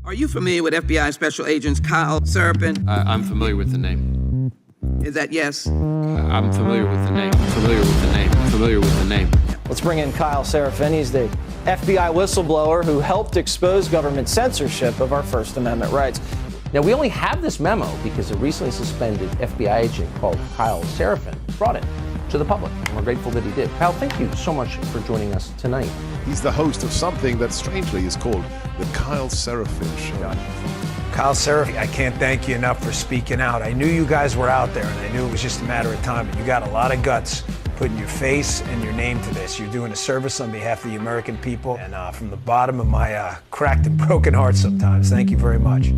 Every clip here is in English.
Are you familiar with FBI Special Agents Kyle Seraphin? I'm familiar with the name. Is that yes? I'm familiar with the name. Familiar with the name. Familiar with the name. Let's bring in Kyle Seraphin. He's the FBI whistleblower who helped expose government censorship of our First Amendment rights. Now, we only have this memo because a recently suspended FBI agent called Kyle Seraphin brought it to the public, and we're grateful that he did. Kyle, thank you so much for joining us tonight. He's the host of something that strangely is called the Kyle Seraphin Show. Kyle Seraphin, I can't thank you enough for speaking out. I knew you guys were out there, and I knew it was just a matter of time, but you got a lot of guts putting your face and your name to this. You're doing a service on behalf of the American people, and from the bottom of my cracked and broken heart sometimes, thank you very much.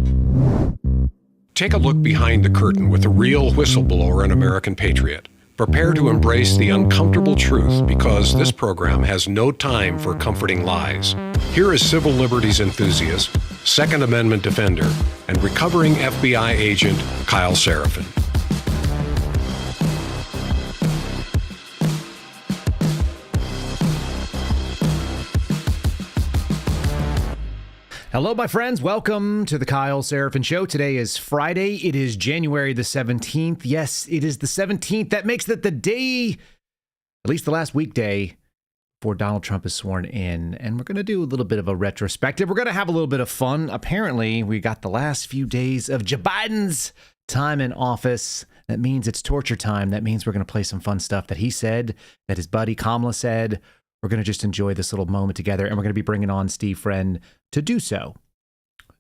Take a look behind the curtain with a real whistleblower and American patriot. Prepare to embrace the uncomfortable truth because this program has no time for comforting lies. Here is civil liberties enthusiast, Second Amendment defender, and recovering FBI agent Kyle Seraphin. Hello, my friends. Welcome to the Kyle Seraphin Show. Today is Friday. It is January the 17th. Yes, it is the 17th. That makes it the day, at least the last weekday, before Donald Trump is sworn in. And we're going to do a little bit of a retrospective. We're going to have a little bit of fun. Apparently, we got the last few days of Joe Biden's time in office. That means it's torture time. That means we're going to play some fun stuff that he said, that his buddy Kamala said. We're going to just enjoy this little moment together, and we're going to be bringing on Steve Friend to do so.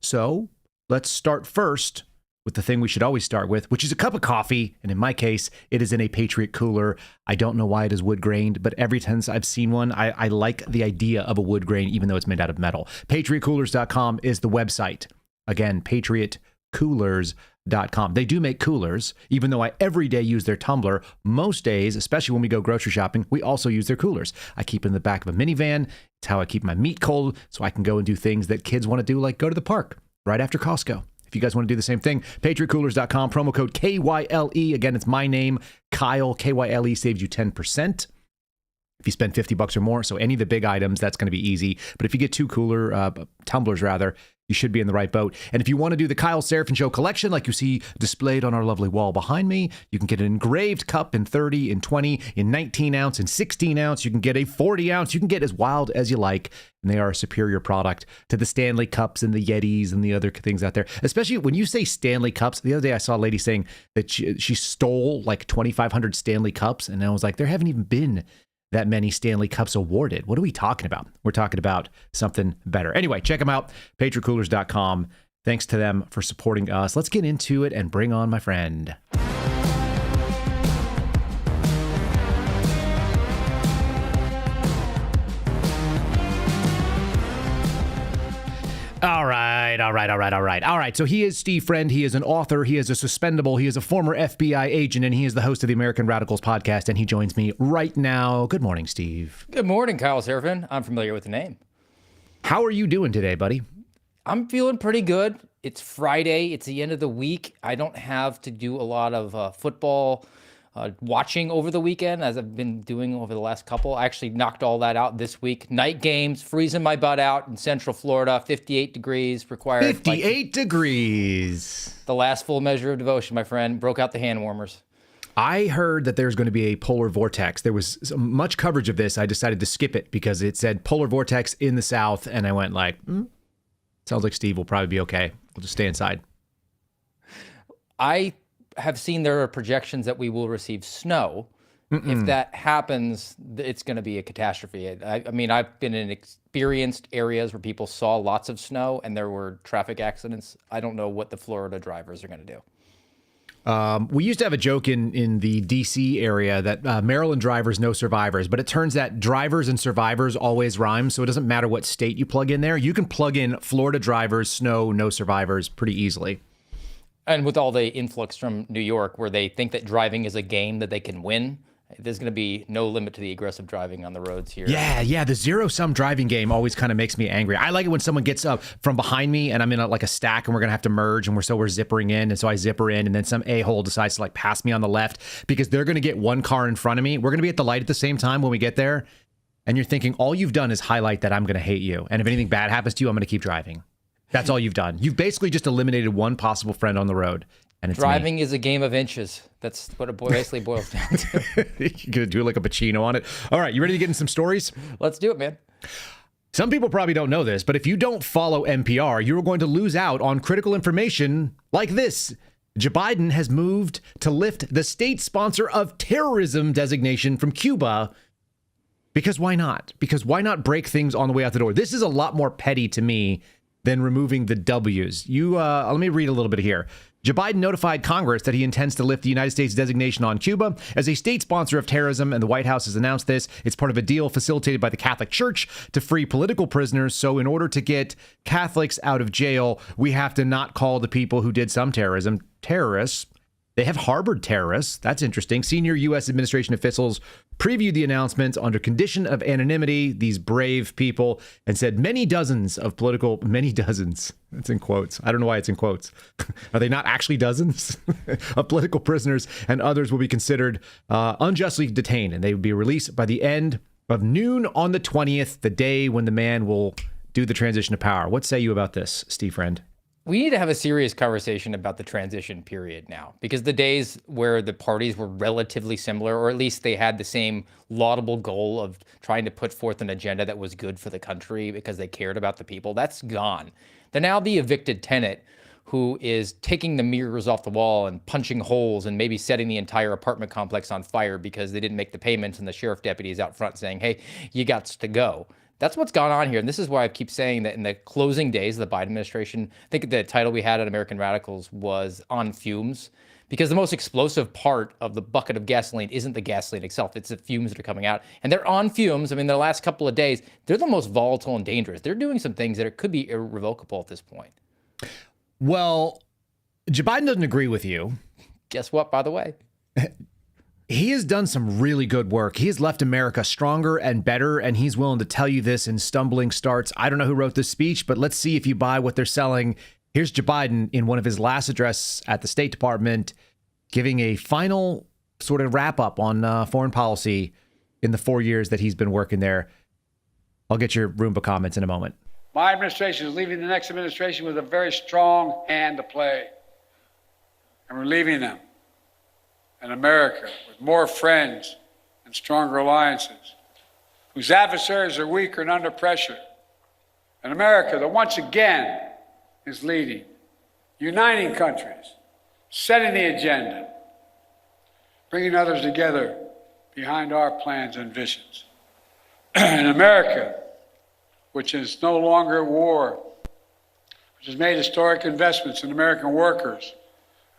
So let's start first with the thing we should always start with, which is a cup of coffee. And in my case, it is in a Patriot cooler. I don't know why it is wood grained, but every time I've seen one, I like the idea of a wood grain, even though it's made out of metal. PatriotCoolers.com is the website. Again, PatriotCoolers.com. They do make coolers, even though I every day use their tumbler. Most days, especially when we go grocery shopping, we also use their coolers. I keep it in the back of a minivan. It's how I keep my meat cold, so I can go and do things that kids want to do, like go to the park right after Costco. If you guys want to do the same thing, PatriotCoolers.com, promo code KYLE. Again, it's my name, Kyle. KYLE saves you 10%. If you spend $50 or more, so any of the big items, that's going to be easy. But if you get two tumblers, you should be in the right boat. And if you want to do the Kyle Seraphin Show collection, like you see displayed on our lovely wall behind me, you can get an engraved cup in 30, in 20, in 19 ounce, in 16 ounce. You can get a 40 ounce. You can get as wild as you like. And they are a superior product to the Stanley Cups and the Yetis and the other things out there. Especially when you say Stanley Cups. The other day I saw a lady saying that she stole like 2,500 Stanley Cups. And I was like, there haven't even been that many Stanley Cups awarded. What are we talking about? We're talking about something better. Anyway, check them out, PatriotCoolers.com. Thanks to them for supporting us. Let's get into it and bring on my friend. All right. So he is Steve Friend. He is an author. He is a suspendable. He is a former FBI agent, and he is the host of the American Radicals podcast, and he joins me right now. Good morning, Steve. Good morning, Kyle Seraphin. I'm familiar with the name. How are you doing today, buddy? I'm feeling pretty good. It's Friday. It's the end of the week. I don't have to do a lot of football watching over the weekend, as I've been doing over the last couple. I actually knocked all that out this week. Night games, freezing my butt out in Central Florida, 58 degrees required. 58 degrees. The last full measure of devotion, my friend. Broke out the hand warmers. I heard that there's going to be a polar vortex. There was much coverage of this. I decided to skip it because it said polar vortex in the south, and I went like, sounds like Steve will probably be okay. We'll just stay inside. I have seen there are projections that we will receive snow. If that happens, it's going to be a catastrophe. I mean, I've been in experienced areas where people saw lots of snow and there were traffic accidents. I don't know what the Florida drivers are going to do. We used to have a joke in the D.C. area that Maryland drivers, no survivors. But it turns that drivers and survivors always rhyme. So it doesn't matter what state you plug in there. You can plug in Florida drivers, snow, no survivors pretty easily. And with all the influx from New York, where they think that driving is a game that they can win, there's going to be no limit to the aggressive driving on the roads here. Yeah. The zero-sum driving game always kind of makes me angry. I like it when someone gets up from behind me and I'm in like a stack and we're going to have to merge and we're zippering in. And so I zipper in and then some a-hole decides to like pass me on the left because they're going to get one car in front of me. We're going to be at the light at the same time when we get there. And you're thinking all you've done is highlight that I'm going to hate you. And if anything bad happens to you, I'm going to keep driving. That's all you've done. You've basically just eliminated one possible friend on the road, and it's Driving is a game of inches. That's what it basically boils down to. You're gonna do like a Pacino on it. All right, you ready to get in some stories? Let's do it, man. Some people probably don't know this, but if you don't follow NPR, you're going to lose out on critical information like this. Joe Biden has moved to lift the state sponsor of terrorism designation from Cuba. Because why not? Because why not break things on the way out the door? This is a lot more petty to me than removing the W's. Let me read a little bit here. Joe Biden notified Congress that he intends to lift the United States designation on Cuba as a state sponsor of terrorism, and the White House has announced this. It's part of a deal facilitated by the Catholic Church to free political prisoners. So in order to get Catholics out of jail, we have to not call the people who did some terrorism terrorists. They have harbored terrorists. That's interesting. Senior U.S. administration officials previewed the announcement under condition of anonymity, these brave people, and said many dozens. It's in quotes. I don't know why it's in quotes. Are they not actually dozens of political prisoners and others will be considered unjustly detained, and they would be released by the end of noon on the 20th, the day when the man will do the transition of power. What say you about this, Steve Friend? We need to have a serious conversation about the transition period now, because the days where the parties were relatively similar, or at least they had the same laudable goal of trying to put forth an agenda that was good for the country because they cared about the people, that's gone. They're now the evicted tenant who is taking the mirrors off the wall and punching holes and maybe setting the entire apartment complex on fire because they didn't make the payments, and the sheriff deputy is out front saying, hey, you got to go. That's what's gone on here. And this is why I keep saying that in the closing days of the Biden administration, I think the title we had at American Radicals was On Fumes, because the most explosive part of the bucket of gasoline isn't the gasoline itself. It's the fumes that are coming out. And they're on fumes. I mean, the last couple of days, they're the most volatile and dangerous. They're doing some things that could be irrevocable at this point. Well, Joe Biden doesn't agree with you. Guess what, by the way? He has done some really good work. He has left America stronger and better, and he's willing to tell you this in stumbling starts. I don't know who wrote this speech, but let's see if you buy what they're selling. Here's Joe Biden in one of his last addresses at the State Department, giving a final sort of wrap up on foreign policy in the 4 years that he's been working there. I'll get your Roomba comments in a moment. My administration is leaving the next administration with a very strong hand to play, and we're leaving them in America with more friends and stronger alliances, whose adversaries are weaker and under pressure. An America that once again is leading, uniting countries, setting the agenda, bringing others together behind our plans and visions. An America which is no longer at war, which has made historic investments in American workers,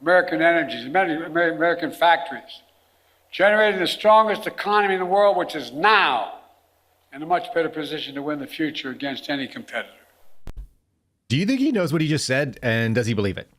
American energies, American factories, generating the strongest economy in the world, which is now in a much better position to win the future against any competitor. Do you think he knows what he just said, and does he believe it?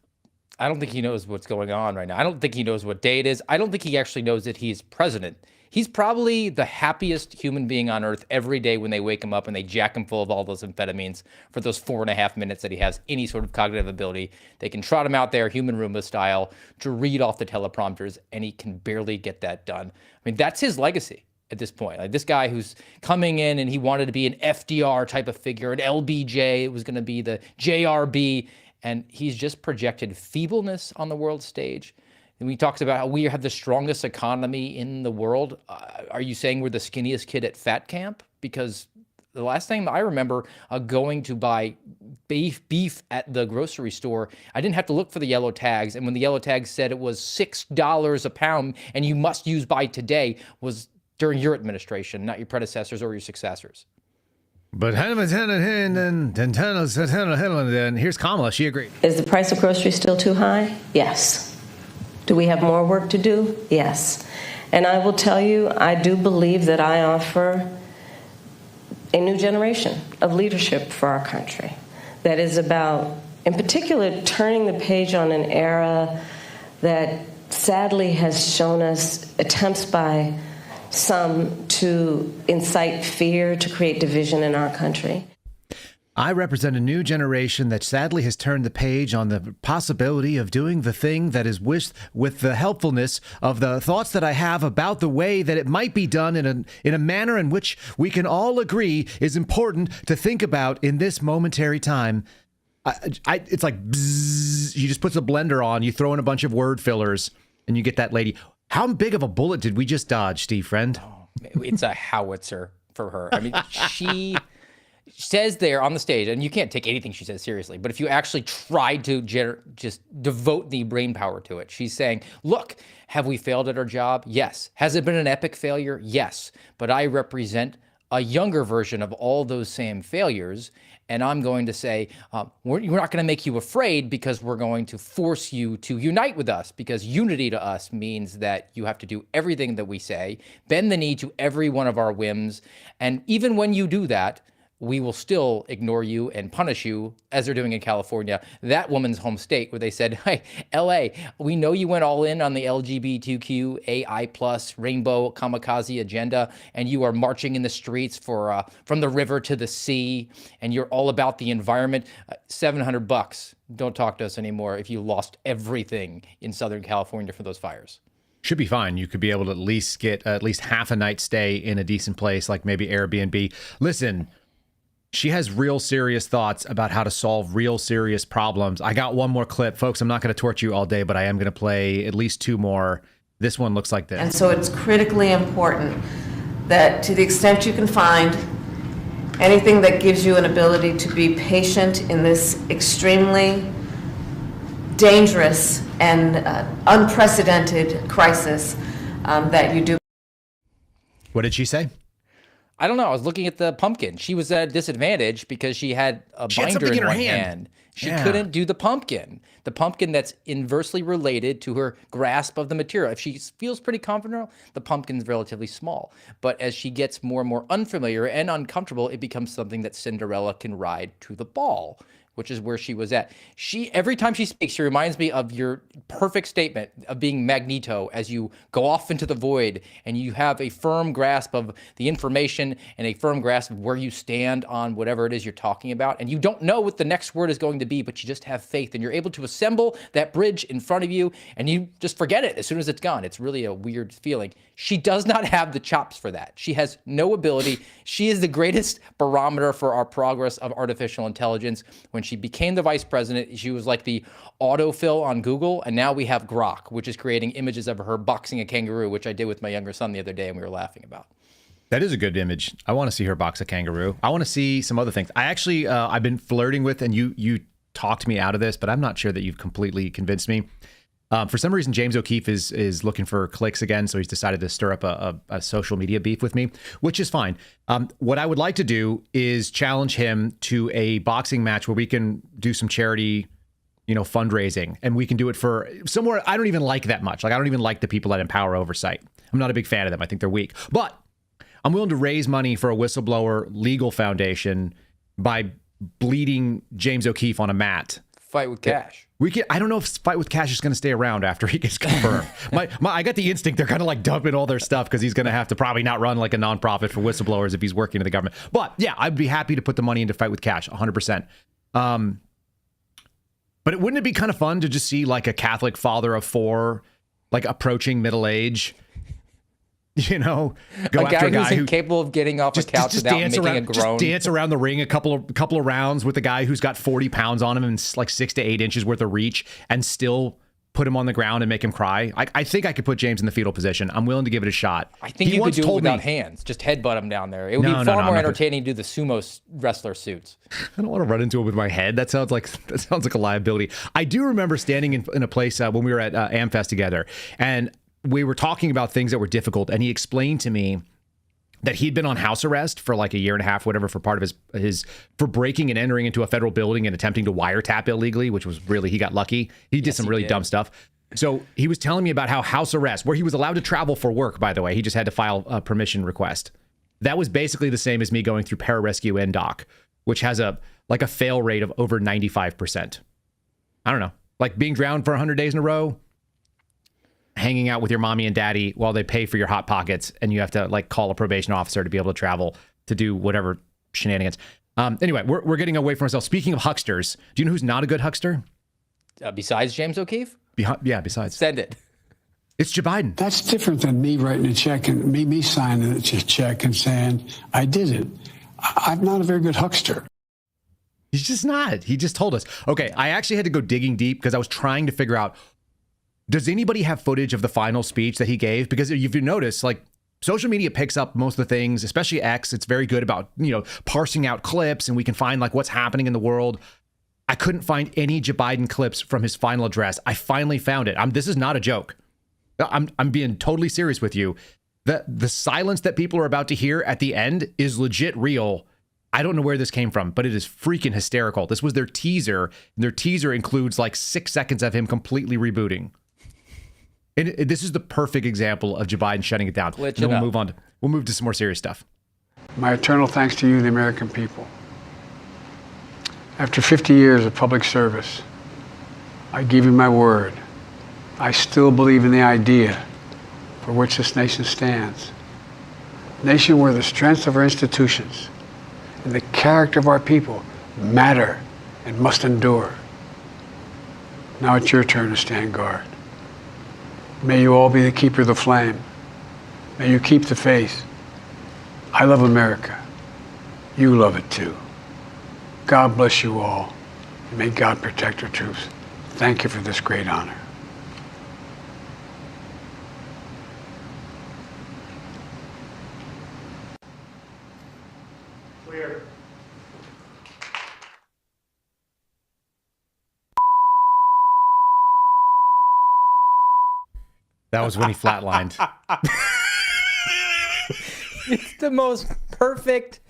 I don't think he knows what's going on right now. I don't think he knows what day it is. I don't think he actually knows that he's president. He's probably the happiest human being on earth every day when they wake him up and they jack him full of all those amphetamines for those 4.5 minutes that he has any sort of cognitive ability. They can trot him out there, human Roomba style, to read off the teleprompters, and he can barely get that done. I mean, that's his legacy at this point. Like, this guy who's coming in and he wanted to be an FDR type of figure, an LBJ, it was going to be the JRB, and he's just projected feebleness on the world stage. And he talks about how we have the strongest economy in the world. Are you saying we're the skinniest kid at fat camp? Because the last time I remember going to buy beef at the grocery store, I didn't have to look for the yellow tags. And when the yellow tags said it was $6 a pound and you must use by today, was during your administration, not your predecessors or your successors. But here's Kamala. She agreed. Is the price of groceries still too high? Yes. Do we have more work to do? Yes. And I will tell you, I do believe that I offer a new generation of leadership for our country that is about, in particular, turning the page on an era that sadly has shown us attempts by some to incite fear, to create division in our country. I represent a new generation that sadly has turned the page on the possibility of doing the thing that is wished, with the helpfulness of the thoughts that I have about the way that it might be done in a manner in which we can all agree is important to think about in this momentary time. It's like bzzz, you just put the blender on, you throw in a bunch of word fillers, and you get that lady. How big of a bullet did we just dodge, Steve Friend? Oh, it's a howitzer for her. I mean, she says there on the stage, and you can't take anything she says seriously, but if you actually try to just devote the brain power to it, she's saying, look, have we failed at our job? Yes. Has it been an epic failure? Yes. But I represent a younger version of all those same failures. And I'm going to say, we're not going to make you afraid because we're going to force you to unite with us, because unity to us means that you have to do everything that we say, bend the knee to every one of our whims. And even when you do that, we will still ignore you and punish you, as they're doing in California, that woman's home state, where they said, hey, LA, we know you went all in on the LGBTQ, AI+, rainbow kamikaze agenda, and you are marching in the streets for from the river to the sea, and you're all about the environment. $700. Don't talk to us anymore if you lost everything in Southern California for those fires. Should be fine. You could be able to at least get at least half a night stay in a decent place, like maybe Airbnb. Listen, she has real serious thoughts about how to solve real serious problems. I got one more clip. Folks, I'm not going to torture you all day, but I am going to play at least two more. This one looks like this. And so it's critically important that, to the extent you can find anything that gives you an ability to be patient in this extremely dangerous and unprecedented crisis, that you do. What did she say? I don't know. I was looking at the pumpkin. She was at a disadvantage because she had a binder in one hand. She couldn't do the pumpkin that's inversely related to her grasp of the material. If she feels pretty confident, the pumpkin's relatively small. But as she gets more and more unfamiliar and uncomfortable, it becomes something that Cinderella can ride to the ball, which is where she was at. Every time she speaks, she reminds me of your perfect statement of being Magneto as you go off into the void and you have a firm grasp of the information and a firm grasp of where you stand on whatever it is you're talking about. And you don't know what the next word is going to be, but you just have faith and you're able to assemble that bridge in front of you and you just forget it as soon as it's gone. It's really a weird feeling. She does not have the chops for that. She has no ability. She is the greatest barometer for our progress of artificial intelligence. When she became the vice president, she was like the autofill on Google, and now we have Grok, which is creating images of her boxing a kangaroo, which I did with my younger son the other day, and we were laughing about. That is a good image. I want to see her box a kangaroo. I want to see some other things. I actually, I've been flirting with, and you talked me out of this, but I'm not sure that you've completely convinced me. For some reason, James O'Keefe is looking for clicks again, so he's decided to stir up a social media beef with me, which is fine. What I would like to do is challenge him to a boxing match where we can do some charity, fundraising, and we can do it for somewhere I don't even like that much. Like, I don't even like the people that Empower Oversight. I'm not a big fan of them. I think they're weak. But I'm willing to raise money for a whistleblower legal foundation by bleeding James O'Keefe on a mat. Fight with cash. I don't know if Fight with Cash is going to stay around after he gets confirmed. I got the instinct they're kind of like dumping all their stuff because he's going to have to probably not run like a nonprofit for whistleblowers if he's working in the government. But yeah, I'd be happy to put the money into Fight with Cash, 100%. But wouldn't it be kind of fun to just see like a Catholic father of four, like approaching middle age? Go after a guy who's incapable of getting off a couch without making a groan. Just dance around the ring a couple of rounds with a guy who's got 40 pounds on him and like 6 to 8 inches worth of reach, and still put him on the ground and make him cry. I think I could put James in the fetal position. I'm willing to give it a shot. I think you could do it without hands. Just headbutt him down there. It would be far more entertaining to do the sumo wrestler suits. I don't want to run into it with my head. That sounds like a liability. I do remember standing in a place when we were at AmFest together, and we were talking about things that were difficult, and he explained to me that he'd been on house arrest for like a year and a half, whatever, for part of his for breaking and entering into a federal building and attempting to wiretap illegally, which was really, he got lucky. He did some really dumb stuff. So he was telling me about how house arrest, where he was allowed to travel for work, by the way, he just had to file a permission request. That was basically the same as me going through pararescue NDOC, which has a fail rate of over 95%. I don't know, like being drowned for 100 days in a row, hanging out with your mommy and daddy while they pay for your Hot Pockets, and you have to like call a probation officer to be able to travel to do whatever shenanigans. Anyway, we're getting away from ourselves. Speaking of hucksters, do you know who's not a good huckster? Besides James O'Keefe? Besides. Send it. It's Joe Biden. That's different than me writing a check and me signing a check and saying, I did it. I'm not a very good huckster. He's just not. He just told us. Okay, I actually had to go digging deep because I was trying to figure out, does anybody have footage of the final speech that he gave? Because if you notice, like, social media picks up most of the things, especially X. It's very good about, parsing out clips, and we can find like what's happening in the world. I couldn't find any Joe Biden clips from his final address. I finally found it. This is not a joke. I'm being totally serious with you. The silence that people are about to hear at the end is legit real. I don't know where this came from, but it is freaking hysterical. This was their teaser, and their teaser includes like 6 seconds of him completely rebooting. And this is the perfect example of Joe Biden shutting it down. And then we'll move on. We'll move to some more serious stuff. My eternal thanks to you, the American people. After 50 years of public service, I give you my word. I still believe in the idea for which this nation stands. A nation where the strength of our institutions and the character of our people matter and must endure. Now it's your turn to stand guard. May you all be the keeper of the flame. May you keep the faith. I love America. You love it too. God bless you all. And may God protect our troops. Thank you for this great honor. Clear. That was when he flatlined. It's the most perfect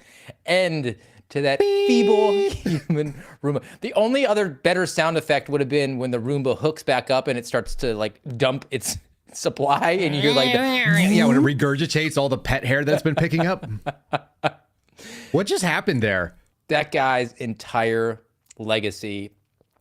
end to that feeble human Roomba. The only other better sound effect would have been when the Roomba hooks back up and it starts to like dump its supply, and you hear like yeah, when it regurgitates all the pet hair that it's been picking up. What just happened there? That guy's entire legacy,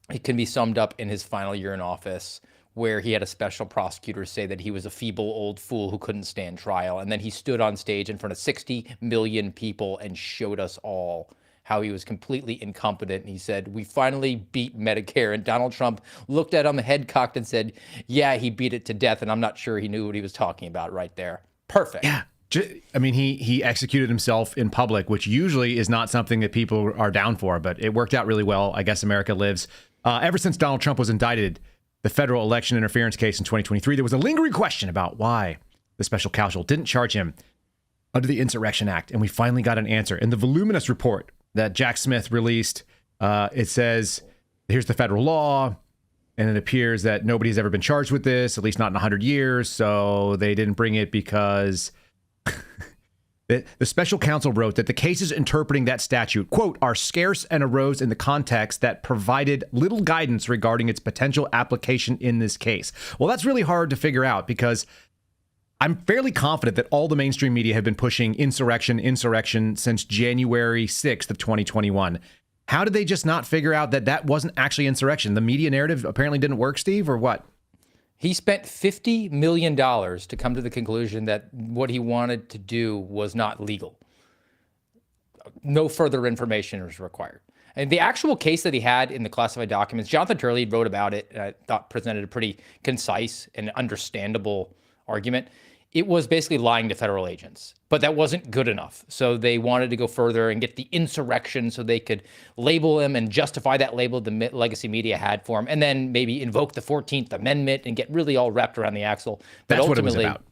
it can be summed up in his final year in office, where he had a special prosecutor say that he was a feeble old fool who couldn't stand trial. And then he stood on stage in front of 60 million people and showed us all how he was completely incompetent. And he said, we finally beat Medicare. And Donald Trump looked at him, head cocked, and said, yeah, he beat it to death. And I'm not sure he knew what he was talking about right there. Perfect. Yeah. I mean, he executed himself in public, which usually is not something that people are down for, but it worked out really well. I guess America lives. Ever since Donald Trump was indicted, the federal election interference case in 2023, there was a lingering question about why the special counsel didn't charge him under the Insurrection Act. And we finally got an answer. In the voluminous report that Jack Smith released, it says, here's the federal law. And it appears that nobody's ever been charged with this, at least not in 100 years. So they didn't bring it because the special counsel wrote that the cases interpreting that statute, quote, are scarce and arose in the context that provided little guidance regarding its potential application in this case. Well, that's really hard to figure out because I'm fairly confident that all the mainstream media have been pushing insurrection since January 6th of 2021. How did they just not figure out that that wasn't actually insurrection? The media narrative apparently didn't work, Steve, or what? He spent $50 million to come to the conclusion that what he wanted to do was not legal. No further information was required. And the actual case that he had in the classified documents, Jonathan Turley wrote about it, and I thought presented a pretty concise and understandable argument. It was basically lying to federal agents, but that wasn't good enough. So they wanted to go further and get the insurrection so they could label him and justify that label the legacy media had for him, and then maybe invoke the 14th Amendment and get really all wrapped around the axle. But that's ultimately, what it was about.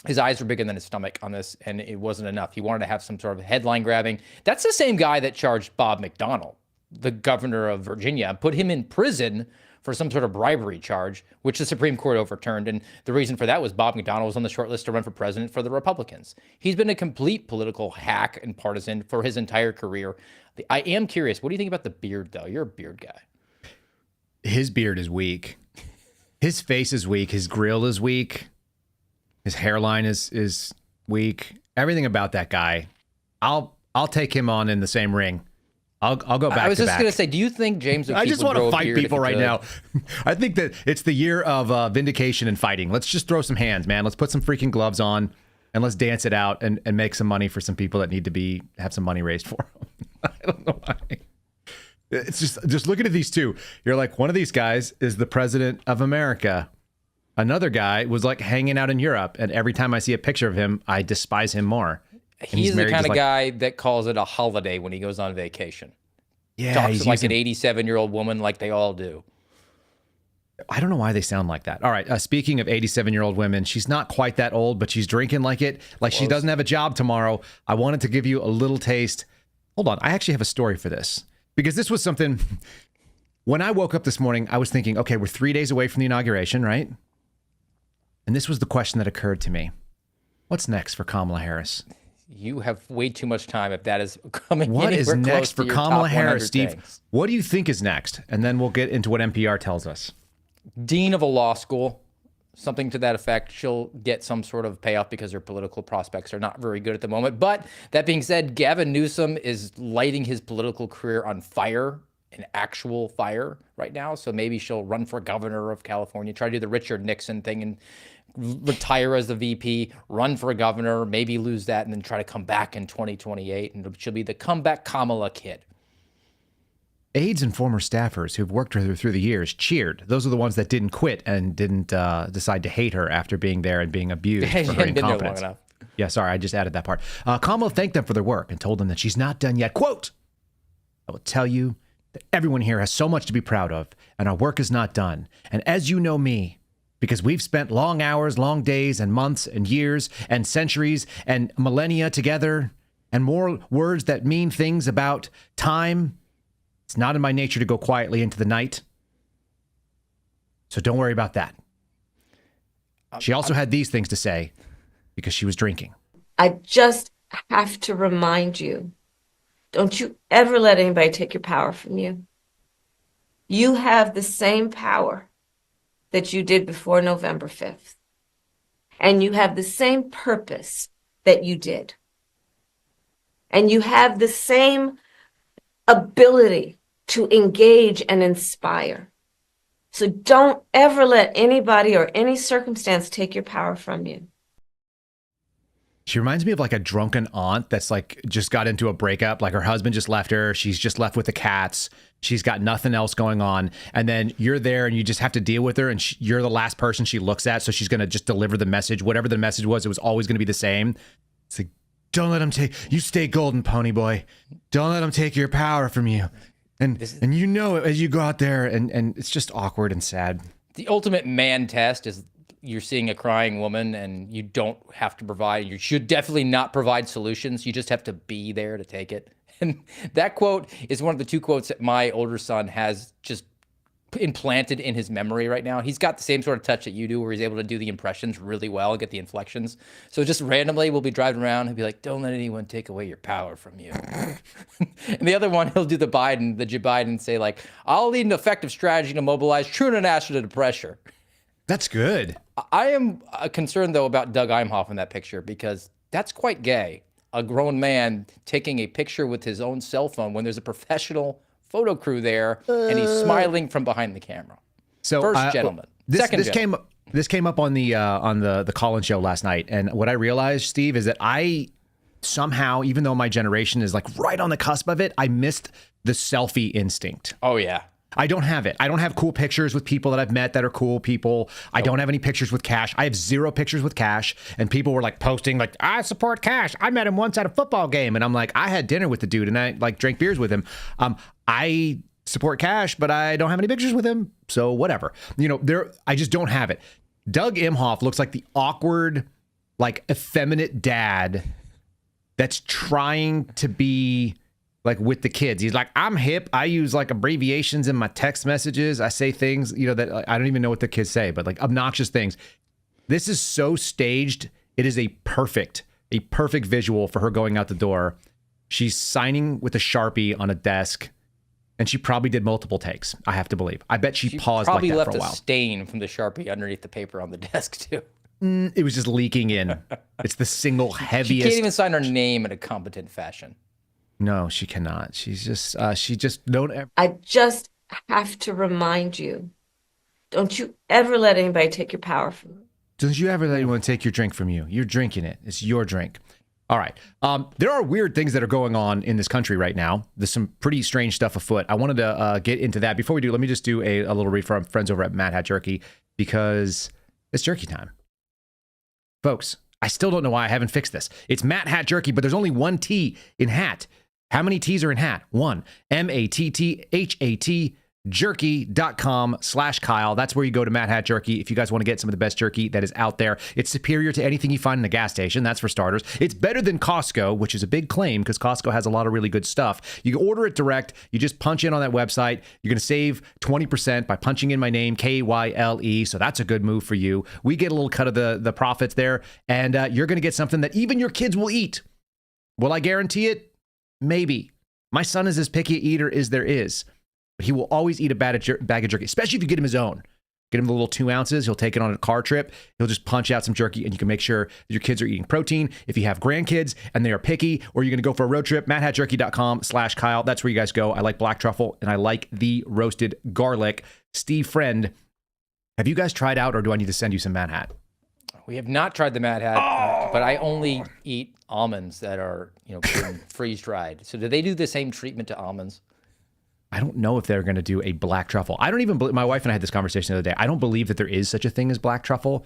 His eyes were bigger than his stomach on this, and it wasn't enough. He wanted to have some sort of headline grabbing. That's the same guy that charged Bob McDonnell, the governor of Virginia, and put him in prison for some sort of bribery charge, which the Supreme Court overturned. And the reason for that was Bob McDonnell was on the short list to run for president for the Republicans. He's been a complete political hack and partisan for his entire career. I am curious, what do you think about the beard, though? You're a beard guy. His beard is weak. His face is weak. His grill is weak. His hairline is weak. Everything about that guy. I'll take him on in the same ring. I'll go back. I was to just back. going to say, do you think James O'Keefe I just would want grow to a fight beard if people he right could? now. I think that it's the year of vindication and fighting. Let's just throw some hands, man. Let's put some freaking gloves on and let's dance it out and make some money for some people that need to have some money raised for them. I don't know why. It's just looking at these two. You're like, one of these guys is the president of America. Another guy was like hanging out in Europe. And every time I see a picture of him, I despise him more. And He's the married kind just of guy that calls it a holiday when he goes on vacation. Yeah, talks he's like an 87-year-old woman like they all do. I don't know why they sound like that. All right, speaking of 87-year-old women, she's not quite that old, but she's drinking like it, like she doesn't have a job tomorrow. I wanted to give you a little taste. Hold on, I actually have a story for this, because this was something... When I woke up this morning, I was thinking, okay, we're 3 days away from the inauguration, right? And this was the question that occurred to me. What's next for Kamala Harris? You have way too much time if that is coming What is anywhere close next to for your Kamala top Harris, 100 Steve? things. What do you think is next? And then we'll get into what NPR tells us. Dean of a law school, something to that effect. She'll get some sort of payoff because her political prospects are not very good at the moment. But that being said, Gavin Newsom is lighting his political career on fire, an actual fire right now. So maybe she'll run for governor of California, try to do the Richard Nixon thing and retire as the VP, run for governor, maybe lose that, and then try to come back in 2028. And she'll be the comeback Kamala kid. Aides and former staffers who've worked with her through the years cheered. Those are the ones that didn't quit and didn't decide to hate her after being there and being abused for her incompetence. Yeah, sorry, I just added that part. Kamala thanked them for their work and told them that she's not done yet. Quote, I will tell you that everyone here has so much to be proud of, and our work is not done. And as you know me, because we've spent long hours, long days, and months, and years, and centuries, and millennia together, and more words that mean things about time, it's not in my nature to go quietly into the night. So don't worry about that. She also had these things to say because she was drinking. I just have to remind you, don't you ever let anybody take your power from you. You have the same power that you did before November 5th. And you have the same purpose that you did. And you have the same ability to engage and inspire. So don't ever let anybody or any circumstance take your power from you. She reminds me of like a drunken aunt that's like just got into a breakup. Like her husband just left her. She's just left with the cats. She's got nothing else going on. And then you're there and you just have to deal with her. And you're the last person she looks at. So she's going to just deliver the message. Whatever the message was, it was always going to be the same. It's like, don't let him take, you stay golden, pony boy. Don't let him take your power from you. And you know it as you go out there, and it's just awkward and sad. The ultimate man test is you're seeing a crying woman and you don't have to provide, you should definitely not provide solutions. You just have to be there to take it. And that quote is one of the two quotes that my older son has just implanted in his memory right now. He's got the same sort of touch that you do where he's able to do the impressions really well and get the inflections. So just randomly we'll be driving around and be like, don't let anyone take away your power from you. And the other one, he'll do the Joe Biden say like, I'll lead an effective strategy to mobilize true international pressure. That's good. I am concerned though about Doug Imhoff in that picture because that's quite gay. A grown man taking a picture with his own cell phone when there's a professional photo crew there, and he's smiling from behind the camera. So first gentleman, second gentleman. This came up on the Colin show last night, and what I realized, Steve, is that I somehow, even though my generation is like right on the cusp of it, I missed the selfie instinct. Oh yeah. I don't have it. I don't have cool pictures with people that I've met that are cool people. I don't have any pictures with Cash. I have 0 pictures with Cash. And people were like posting like, I support Cash. I met him once at a football game. And I'm like, I had dinner with the dude and I like drank beers with him. I support Cash, but I don't have any pictures with him. So whatever. You know, I just don't have it. Doug Imhoff looks like the awkward, like effeminate dad that's trying to be like with the kids. He's like, I'm hip. I use like abbreviations in my text messages. I say things, you know, that I don't even know what the kids say, but like obnoxious things. This is so staged. It is a perfect visual for her going out the door. She's signing with a Sharpie on a desk, and she probably did multiple takes, I have to believe. I bet she paused like that for a while. Probably left a stain from the Sharpie underneath the paper on the desk too. It was just leaking in. It's the single heaviest. She can't even sign her name in a competent fashion. No, she cannot. She's just, she just don't ever. I just have to remind you, don't you ever let anybody take your power from you. Don't you ever let anyone take your drink from you. You're drinking it. It's your drink. All right. There are weird things that are going on in this country right now. There's some pretty strange stuff afoot. I wanted to get into that. Before we do, let me just do a little read from friends over at Mad Hat Jerky because it's jerky time. Folks, I still don't know why I haven't fixed this. It's Matt Hat Jerky, but there's only one T in hat. How many T's are in hat? One. MATTHAT jerky.com/Kyle. That's where you go to Matt Hat Jerky if you guys want to get some of the best jerky that is out there. It's superior to anything you find in a gas station. That's for starters. It's better than Costco, which is a big claim because Costco has a lot of really good stuff. You can order it direct. You just punch in on that website. You're going to save 20% by punching in my name, KYLE. So that's a good move for you. We get a little cut of the profits there, and you're going to get something that even your kids will eat. Will I guarantee it? Maybe. My son is as picky an eater as there is. But he will always eat a bag of jerky, especially if you get him his own. Get him the little 2 ounces. He'll take it on a car trip. He'll just punch out some jerky, and you can make sure that your kids are eating protein. If you have grandkids and they are picky, or you're going to go for a road trip, MattHatJerky.com/Kyle. That's where you guys go. I like black truffle, and I like the roasted garlic. Steve Friend, have you guys tried out, or do I need to send you some Mad Hat? We have not tried the Mad Hat, but I only eat almonds that are, freeze dried. So do they do the same treatment to almonds? I don't know if they're going to do a black truffle. I don't even believe, my wife and I had this conversation the other day. I don't believe that there is such a thing as black truffle.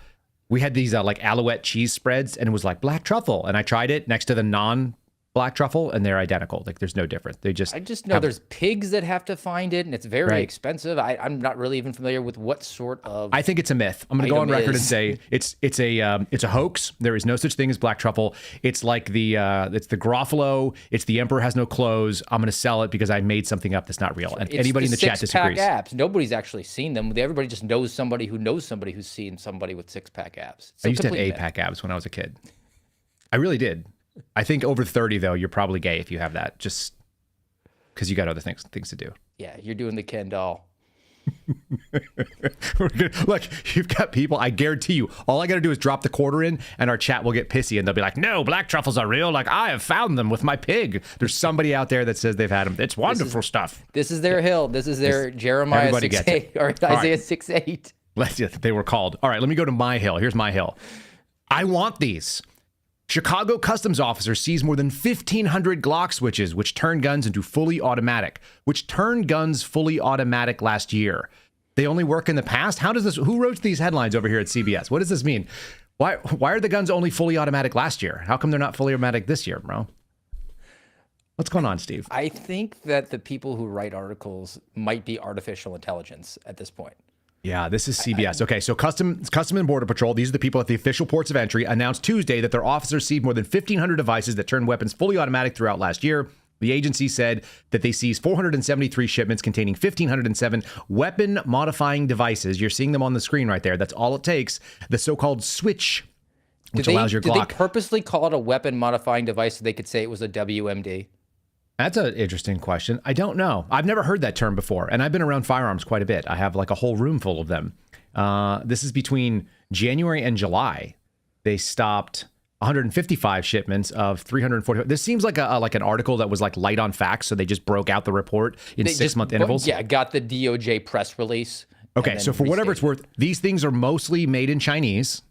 We had these like Alouette cheese spreads, and it was like black truffle. And I tried it next to the non-black truffle, and they're identical. Like there's no difference. I just know there's pigs that have to find it, and it's very expensive. I'm not really even familiar with what sort of. I think it's a myth. I'm going to go on record and say it's a hoax. There is no such thing as black truffle. It's like the Garofalo. It's the Emperor Has No Clothes. I'm going to sell it because I made something up that's not real. And anybody in the chat disagrees. Abs. Nobody's actually seen them. Everybody just knows somebody who's seen somebody with six-pack abs. I used to have 8-pack abs when I was a kid. I really did. I think over 30, though, you're probably gay if you have that, just because you got other things to do. Yeah, you're doing the Ken doll. Look, you've got people, I guarantee you, all I got to do is drop the quarter in, and our chat will get pissy, and they'll be like, no, black truffles are real. Like, I have found them with my pig. There's somebody out there that says they've had them. It's wonderful stuff. This is their hill. This is their Jeremiah 6:8 or Isaiah 6:8. They were called. All right, let me go to my hill. Here's my hill. I want these. Chicago customs officers seized more than 1,500 Glock switches, which turned guns fully automatic last year. They only work in the past? How does this, who wrote these headlines over here at CBS? What does this mean? Why are the guns only fully automatic last year? How come they're not fully automatic this year, bro? What's going on, Steve? I think that the people who write articles might be artificial intelligence at this point. Yeah, this is CBS. Okay, so Customs and Border Patrol, these are the people at the official ports of entry, announced Tuesday that their officers seized more than 1,500 devices that turned weapons fully automatic throughout last year. The agency said that they seized 473 shipments containing 1,507 weapon-modifying devices. You're seeing them on the screen right there. That's all it takes. The so-called switch, which allows your Glock. Did they purposely call it a weapon-modifying device so they could say it was a WMD? That's an interesting question. I don't know. I've never heard that term before, and I've been around firearms quite a bit. I have like a whole room full of them. This is between January and July. They stopped 155 shipments of 340. This seems like an article that was like light on facts, so they just broke out the report in 6-month intervals. Yeah, got the DOJ press release. Okay, so for whatever it's worth, these things are mostly made in Chinese.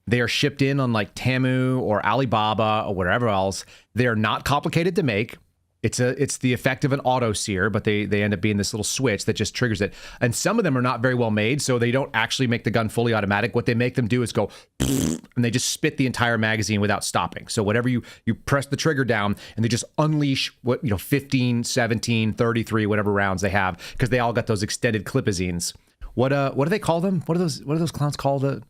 They are shipped in on like Temu or Alibaba or whatever else. They are not complicated to make. It's the effect of an auto sear, but they end up being this little switch that just triggers it. And some of them are not very well made, so they don't actually make the gun fully automatic. What they make them do is go, and they just spit the entire magazine without stopping. So whatever you press the trigger down, and they just unleash 15, 17, 33, whatever rounds they have, because they all got those extended clipazines. What do they call them? What do those clowns call the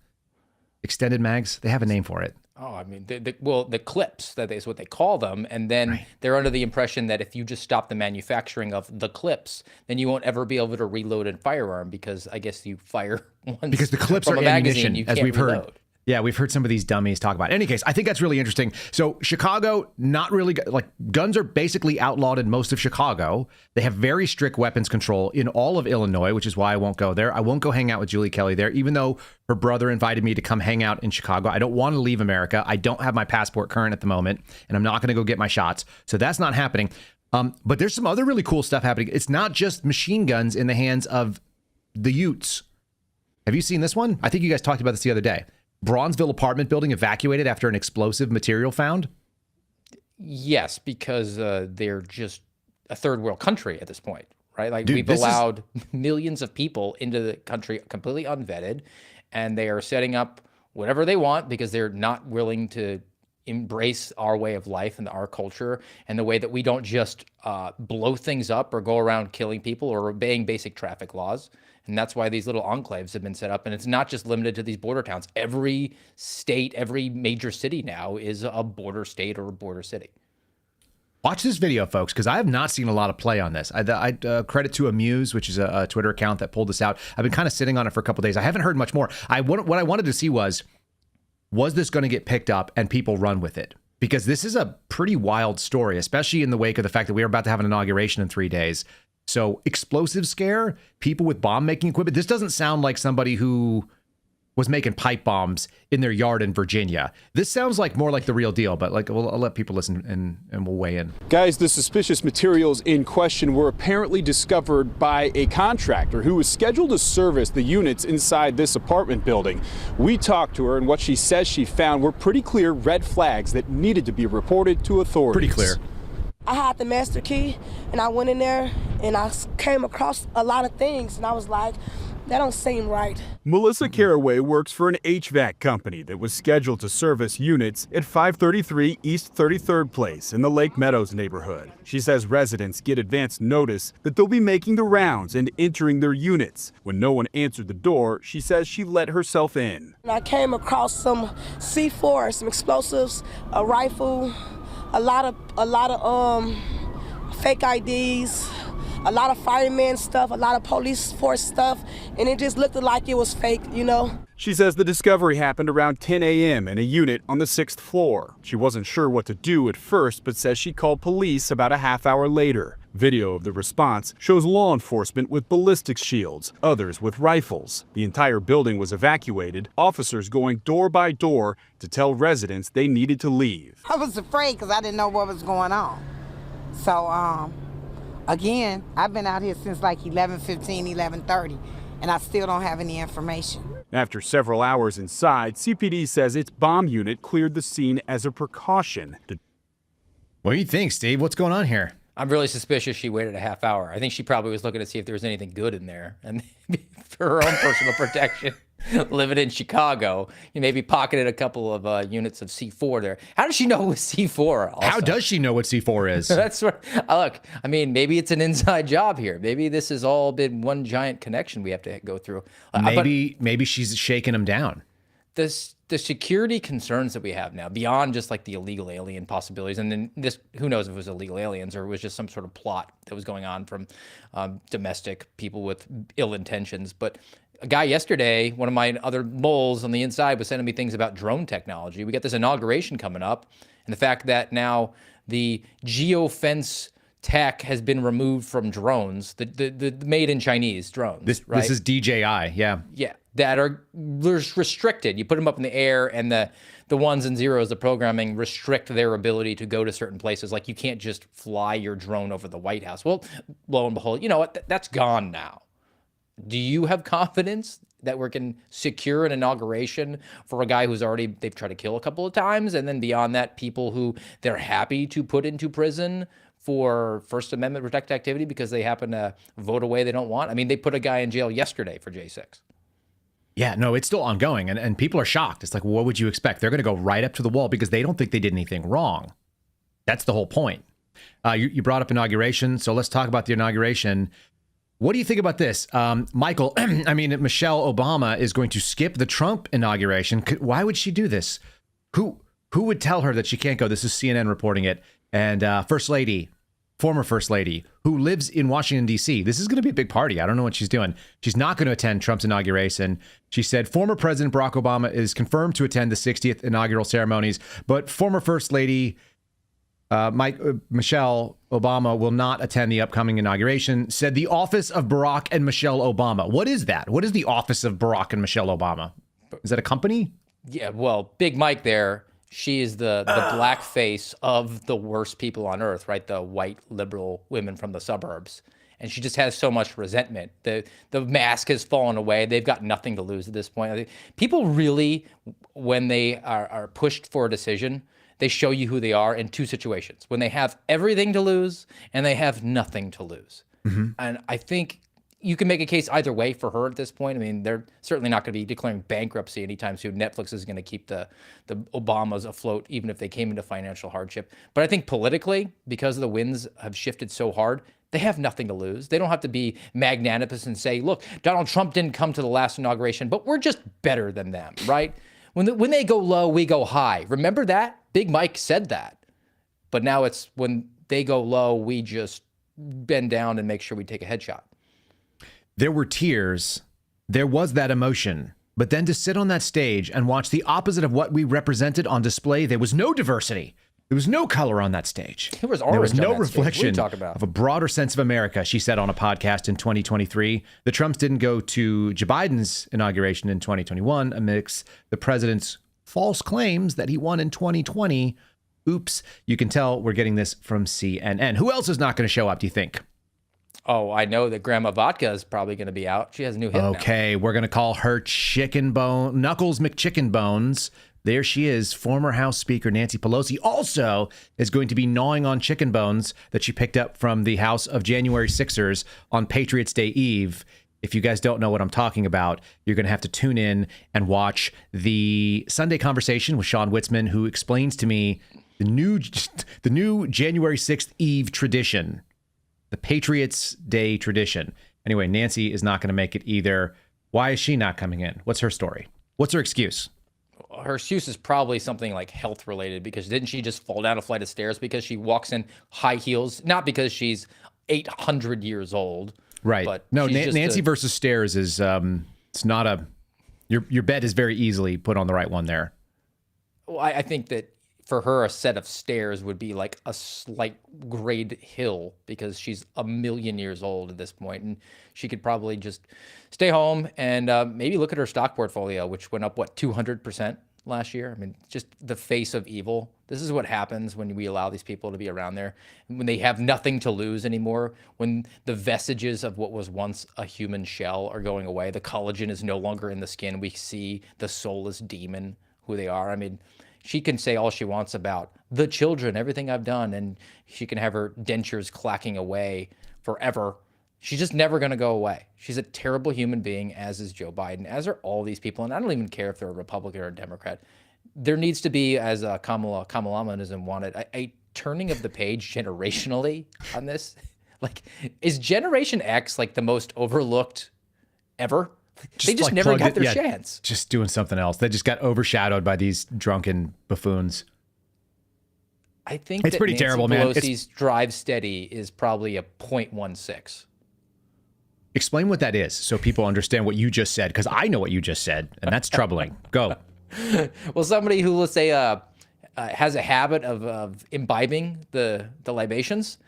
extended mags? They have a name for it. Oh, I mean, the clips, that is what they call them. And then they're under the impression that if you just stop the manufacturing of the clips, then you won't ever be able to reload a firearm because I guess you fire once. Because the clips are ammunition, as we've heard. Yeah, we've heard some of these dummies talk about it. In any case, I think that's really interesting. So Chicago, not really, like guns are basically outlawed in most of Chicago. They have very strict weapons control in all of Illinois, which is why I won't go there. I won't go hang out with Julie Kelly there, even though her brother invited me to come hang out in Chicago. I don't want to leave America. I don't have my passport current at the moment, and I'm not going to go get my shots. So that's not happening. But there's some other really cool stuff happening. It's not just machine guns in the hands of the Utes. Have you seen this one? I think you guys talked about this the other day. Bronzeville apartment building evacuated after an explosive material found? Yes, because they're just a third world country at this point, right? Like Dude, we've allowed millions of people into the country completely unvetted, and they are setting up whatever they want because they're not willing to embrace our way of life and our culture and the way that we don't just blow things up or go around killing people or obeying basic traffic laws. And that's why these little enclaves have been set up. And it's not just limited to these border towns. Every state, every major city now is a border state or a border city. Watch this video, folks, because I have not seen a lot of play on this. I credit to Amuse, which is a Twitter account that pulled this out. I've been kind of sitting on it for a couple of days. I haven't heard much more. What I wanted to see was this going to get picked up and people run with it? Because this is a pretty wild story, especially in the wake of the fact that we are about to have an inauguration in 3 days. So explosive scare, people with bomb-making equipment. This doesn't sound like somebody who was making pipe bombs in their yard in Virginia. This sounds like more like the real deal, but I'll let people listen and we'll weigh in. Guys, the suspicious materials in question were apparently discovered by a contractor who was scheduled to service the units inside this apartment building. We talked to her, and what she says she found were pretty clear red flags that needed to be reported to authorities. Pretty clear. I had the master key, and I went in there, and I came across a lot of things, and I was like, that don't seem right. Melissa Caraway works for an HVAC company that was scheduled to service units at 533 East 33rd Place in the Lake Meadows neighborhood. She says residents get advance notice that they'll be making the rounds and entering their units. When no one answered the door, she says she let herself in. And I came across some C4, some explosives, a rifle, a lot of fake IDs, a lot of fireman stuff, a lot of police force stuff, and it just looked like it was fake, you know? She says the discovery happened around 10 a.m. in a unit on the 6th floor. She wasn't sure what to do at first, but says she called police about a half hour later. Video of the response shows law enforcement with ballistics shields, others with rifles. The entire building was evacuated, officers going door by door to tell residents they needed to leave. I was afraid because I didn't know what was going on. So, again, I've been out here since like 11:15, 11:30, and I still don't have any information. After several hours inside, CPD says its bomb unit cleared the scene as a precaution. What do you think, Steve? What's going on here? I'm really suspicious she waited a half hour. I think she probably was looking to see if there was anything good in there. And for her own personal protection, living in Chicago, you maybe pocketed a couple of units of C4 there. How does she know it was C4 also? How does she know what C4 is? That's what, look, I mean, maybe it's an inside job here. Maybe this has all been one giant connection we have to go through. Maybe she's shaking them down. The security concerns that we have now, beyond just like the illegal alien possibilities, and then this, who knows if it was illegal aliens or it was just some sort of plot that was going on from domestic people with ill intentions. But a guy yesterday, one of my other moles on the inside, was sending me things about drone technology. We got this inauguration coming up, and the fact that now the geofence tech has been removed from drones, the made in Chinese drones. This is DJI, yeah. Yeah, that are restricted. You put them up in the air, and the ones and zeros, the programming, restrict their ability to go to certain places. Like you can't just fly your drone over the White House. Well, lo and behold, you know what? That's gone now. Do you have confidence that we can secure an inauguration for a guy who's they've tried to kill a couple of times, and then beyond that, people who they're happy to put into prison for First Amendment protected activity because they happen to vote a way they don't want? I mean, they put a guy in jail yesterday for J6. Yeah, no, it's still ongoing, and people are shocked. It's like, well, what would you expect? They're going to go right up to the wall because they don't think they did anything wrong. That's the whole point. You brought up inauguration, so let's talk about the inauguration. What do you think about this? Michael, Michelle Obama is going to skip the Trump inauguration. Why would she do this? Who would tell her that she can't go? This is CNN reporting it. And former First Lady, who lives in Washington, D.C. This is going to be a big party. I don't know what she's doing. She's not going to attend Trump's inauguration. She said former President Barack Obama is confirmed to attend the 60th inaugural ceremonies, but former First Lady Michelle Obama will not attend the upcoming inauguration, said the office of Barack and Michelle Obama. What is that? What is the office of Barack and Michelle Obama? Is that a company? Yeah, well, Big Mike there. She is the black face of the worst people on earth, right? The white liberal women from the suburbs. And she just has so much resentment. The mask has fallen away. They've got nothing to lose at this point. I think people really, when they are pushed for a decision, they show you who they are in two situations. When they have everything to lose and they have nothing to lose. Mm-hmm. And I think you can make a case either way for her at this point. I mean, they're certainly not going to be declaring bankruptcy anytime soon. Netflix is going to keep the Obamas afloat, even if they came into financial hardship. But I think politically, because the winds have shifted so hard, they have nothing to lose. They don't have to be magnanimous and say, look, Donald Trump didn't come to the last inauguration, but we're just better than them, right? When they go low, we go high. Remember that? Big Mike said that. But now it's when they go low, we just bend down and make sure we take a headshot. There were tears. There was that emotion. But then to sit on that stage and watch the opposite of what we represented on display, there was no diversity. There was no color on that stage. There was no reflection of a broader sense of America, she said on a podcast in 2023. The Trumps didn't go to Joe Biden's inauguration in 2021 amidst the president's false claims that he won in 2020. Oops. You can tell we're getting this from CNN. Who else is not going to show up, do you think? Oh, I know that Grandma Vodka is probably going to be out. She has a new hit now. Okay, we're going to call her Knuckles McChicken Bones. There she is. Former House Speaker Nancy Pelosi also is going to be gnawing on chicken bones that she picked up from the House of January 6ers on Patriots Day Eve. If you guys don't know what I'm talking about, you're going to have to tune in and watch the Sunday Conversation with Sean Witzman, who explains to me the new January 6th Eve tradition. The Patriots Day tradition. Anyway, Nancy is not going to make it either. Why is she not coming in? What's her story? What's her excuse? Her excuse is probably something like health related, because didn't she just fall down a flight of stairs because she walks in high heels? Not because she's 800 years old. Right. But no, Nancy versus stairs is it's not a your bet is very easily put on the right one there. Well, I think that for her, a set of stairs would be like a slight grade hill, because she's a million years old at this point, and she could probably just stay home and maybe look at her stock portfolio, which went up, 200% last year? I mean, just the face of evil. This is what happens when we allow these people to be around there, when they have nothing to lose anymore, when the vestiges of what was once a human shell are going away. The collagen is no longer in the skin. We see the soulless demon, who they are. I mean, she can say all she wants about the children, everything I've done, and she can have her dentures clacking away forever. She's just never going to go away. She's a terrible human being, as is Joe Biden, as are all these people. And I don't even care if they're a Republican or a Democrat. There needs to be, as Kamala wanted, a turning of the page generationally on this. Like, is Generation X like the most overlooked ever? They just never got their chance. Just doing something else. They just got overshadowed by these drunken buffoons. I think it's pretty terrible, man. Pelosi's drive steady is probably a 0.16. Explain what that is so people understand what you just said, because I know what you just said, and that's troubling. Go. Well, somebody who, let's say, has a habit of imbibing the libations,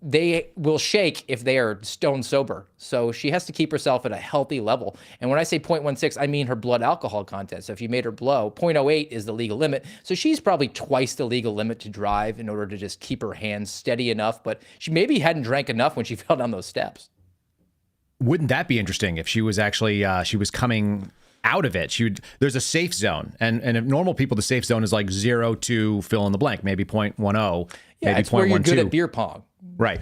they will shake if they are stone sober. So she has to keep herself at a healthy level. And when I say 0.16, I mean her blood alcohol content. So if you made her blow, 0.08 is the legal limit. So she's probably twice the legal limit to drive in order to just keep her hands steady enough. But she maybe hadn't drank enough when she fell down those steps. Wouldn't that be interesting if she was actually, she was coming out of it? There's a safe zone. And if normal people, the safe zone is like 0 to fill in the blank, maybe 0.10. Yeah, maybe it's where you're 0.12. good at beer pong. Right.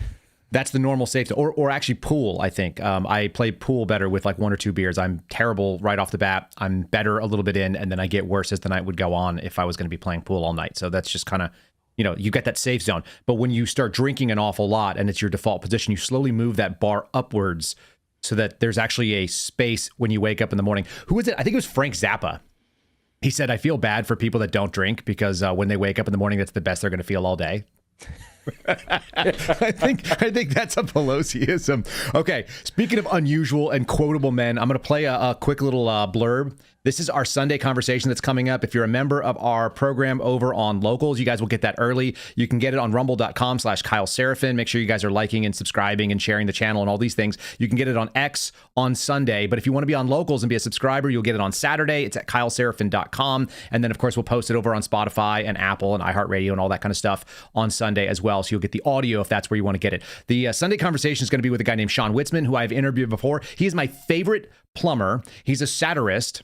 That's the normal safety, or actually pool. I think I play pool better with like 1 or 2 beers. I'm terrible right off the bat. I'm better a little bit in, and then I get worse as the night would go on if I was going to be playing pool all night. So that's just kind of, you get that safe zone. But when you start drinking an awful lot and it's your default position, you slowly move that bar upwards so that there's actually a space when you wake up in the morning. Who was it? I think it was Frank Zappa. He said, I feel bad for people that don't drink because when they wake up in the morning, that's the best they're going to feel all day. I think that's a Pelosiism. Okay, speaking of unusual and quotable men, I'm going to play a quick little blurb. This is our Sunday conversation that's coming up. If you're a member of our program over on Locals, you guys will get that early. You can get it on rumble.com/Kyle Seraphin. Make sure you guys are liking and subscribing and sharing the channel and all these things. You can get it on X on Sunday. But if you want to be on Locals and be a subscriber, you'll get it on Saturday. It's at kyleseraphin.com. And then, of course, we'll post it over on Spotify and Apple and iHeartRadio and all that kind of stuff on Sunday as well. So you'll get the audio if that's where you want to get it. The Sunday conversation is going to be with a guy named Sean Witzman, who I've interviewed before. He is my favorite plumber. He's a satirist.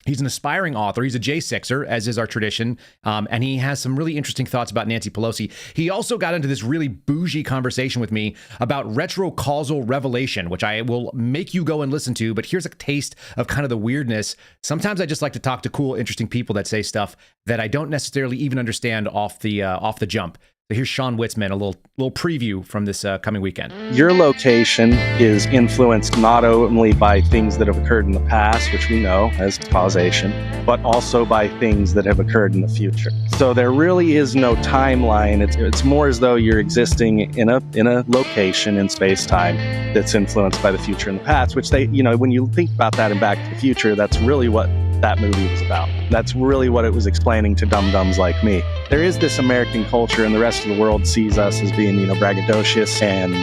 He's an aspiring author. He's a J6er, as is our tradition, and he has some really interesting thoughts about Nancy Pelosi. He also got into this really bougie conversation with me about retrocausal revelation, which I will make you go and listen to, but here's a taste of kind of the weirdness. Sometimes I just like to talk to cool, interesting people that say stuff that I don't necessarily even understand off the jump. So here's Sean Witzman, a little preview from this coming weekend. Your location is influenced not only by things that have occurred in the past, which we know as causation, but also by things that have occurred in the future. So there really is no timeline. It's more as though you're existing in a location in space-time that's influenced by the future and the past, which when you think about that in Back to the Future, that's really what that movie was about. That's really what it was explaining to dum-dums like me. There is this American culture, and the rest of the world sees us as being, braggadocious and,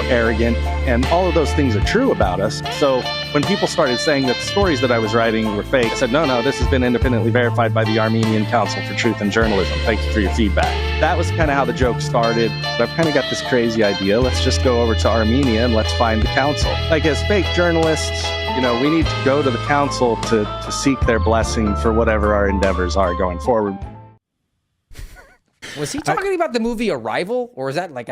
arrogant, and all of those things are true about us. So when people started saying that the stories that I was writing were fake, I said, no, this has been independently verified by the Armenian Council for Truth and Journalism. Thank you for your feedback. That was kind of how the joke started. But I've kind of got this crazy idea. Let's just go over to Armenia and let's find the council. Like, as fake journalists, we need to go to the council to seek their blessing for whatever our endeavors are going forward. Was he talking about the movie Arrival, or is that like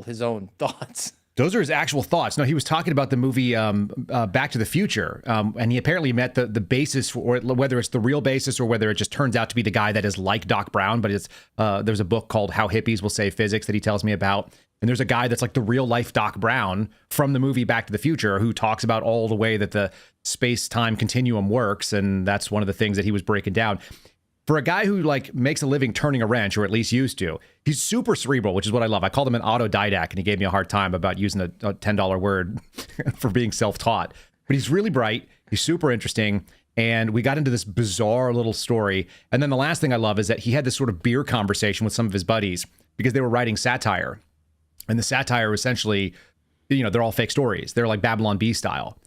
his own thoughts? Those are his actual thoughts. No, he was talking about the movie Back to the Future, and he apparently met the basis for, or whether it's the real basis or whether it just turns out to be the guy that is like Doc Brown. But there's a book called How Hippies Will Save Physics that he tells me about. And there's a guy that's like the real life Doc Brown from the movie Back to the Future who talks about all the way that the space-time continuum works. And that's one of the things that he was breaking down. For a guy who makes a living turning a wrench, or at least used to, he's super cerebral, which is what I love. I called him an autodidact, and he gave me a hard time about using a $10 word for being self-taught. But he's really bright. He's super interesting. And we got into this bizarre little story. And then the last thing I love is that he had this sort of beer conversation with some of his buddies because they were writing satire. And the satire essentially, they're all fake stories. They're like Babylon Bee style.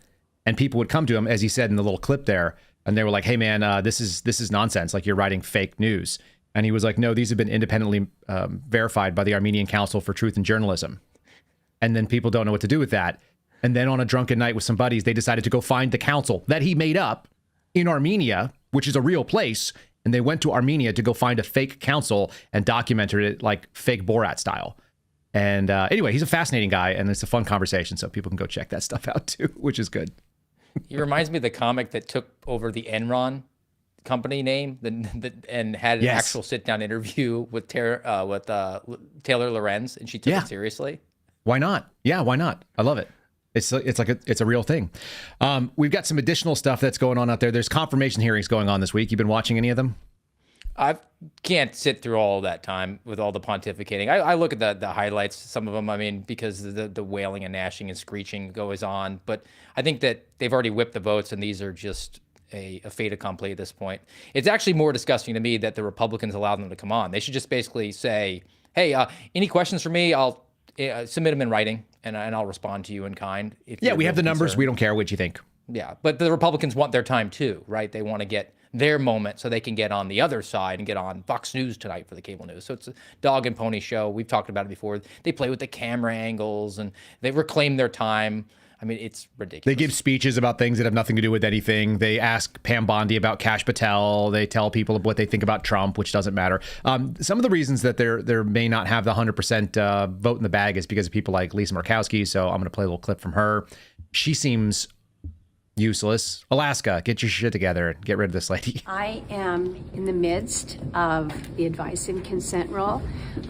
And people would come to him, as he said in the little clip there, and they were like, hey, man, this is nonsense. Like, you're writing fake news. And he was like, no, these have been independently verified by the Armenian Council for Truth and Journalism. And then people don't know what to do with that. And then on a drunken night with some buddies, they decided to go find the council that he made up in Armenia, which is a real place. And they went to Armenia to go find a fake council and documented it like fake Borat style. And anyway, he's a fascinating guy, and it's a fun conversation. So people can go check that stuff out, too, which is good. He reminds me of the comic that took over the Enron company name and had an actual sit-down interview with Taylor Lorenz, and she took it seriously. Why not? Yeah, why not? I love it. It's a real thing. We've got some additional stuff that's going on out there. There's confirmation hearings going on this week. You been watching any of them? I can't sit through all that time with all the pontificating. I look at the highlights, some of them, because the wailing and gnashing and screeching goes on. But I think that they've already whipped the votes, and these are just a fait accompli at this point. It's actually more disgusting to me that the Republicans allowed them to come on. They should just basically say, hey, any questions for me? I'll submit them in writing, and I'll respond to you in kind. We have the numbers. We don't care what you think. Yeah, but the Republicans want their time too, right? They want to get their moment so they can get on the other side and get on Fox News tonight for the cable news. So it's a dog and pony show. We've talked about it before. They play with the camera angles and they reclaim their time. It's ridiculous. They give speeches about things that have nothing to do with anything. They ask Pam Bondi about Kash Patel. They tell people what they think about Trump, which doesn't matter. Some of the reasons that there may not have the 100% vote in the bag is because of people like Lisa Murkowski. So I'm going to play a little clip from her. She seems useless. Alaska, get your shit together and get rid of this lady. I am in the midst of the advice and consent rule.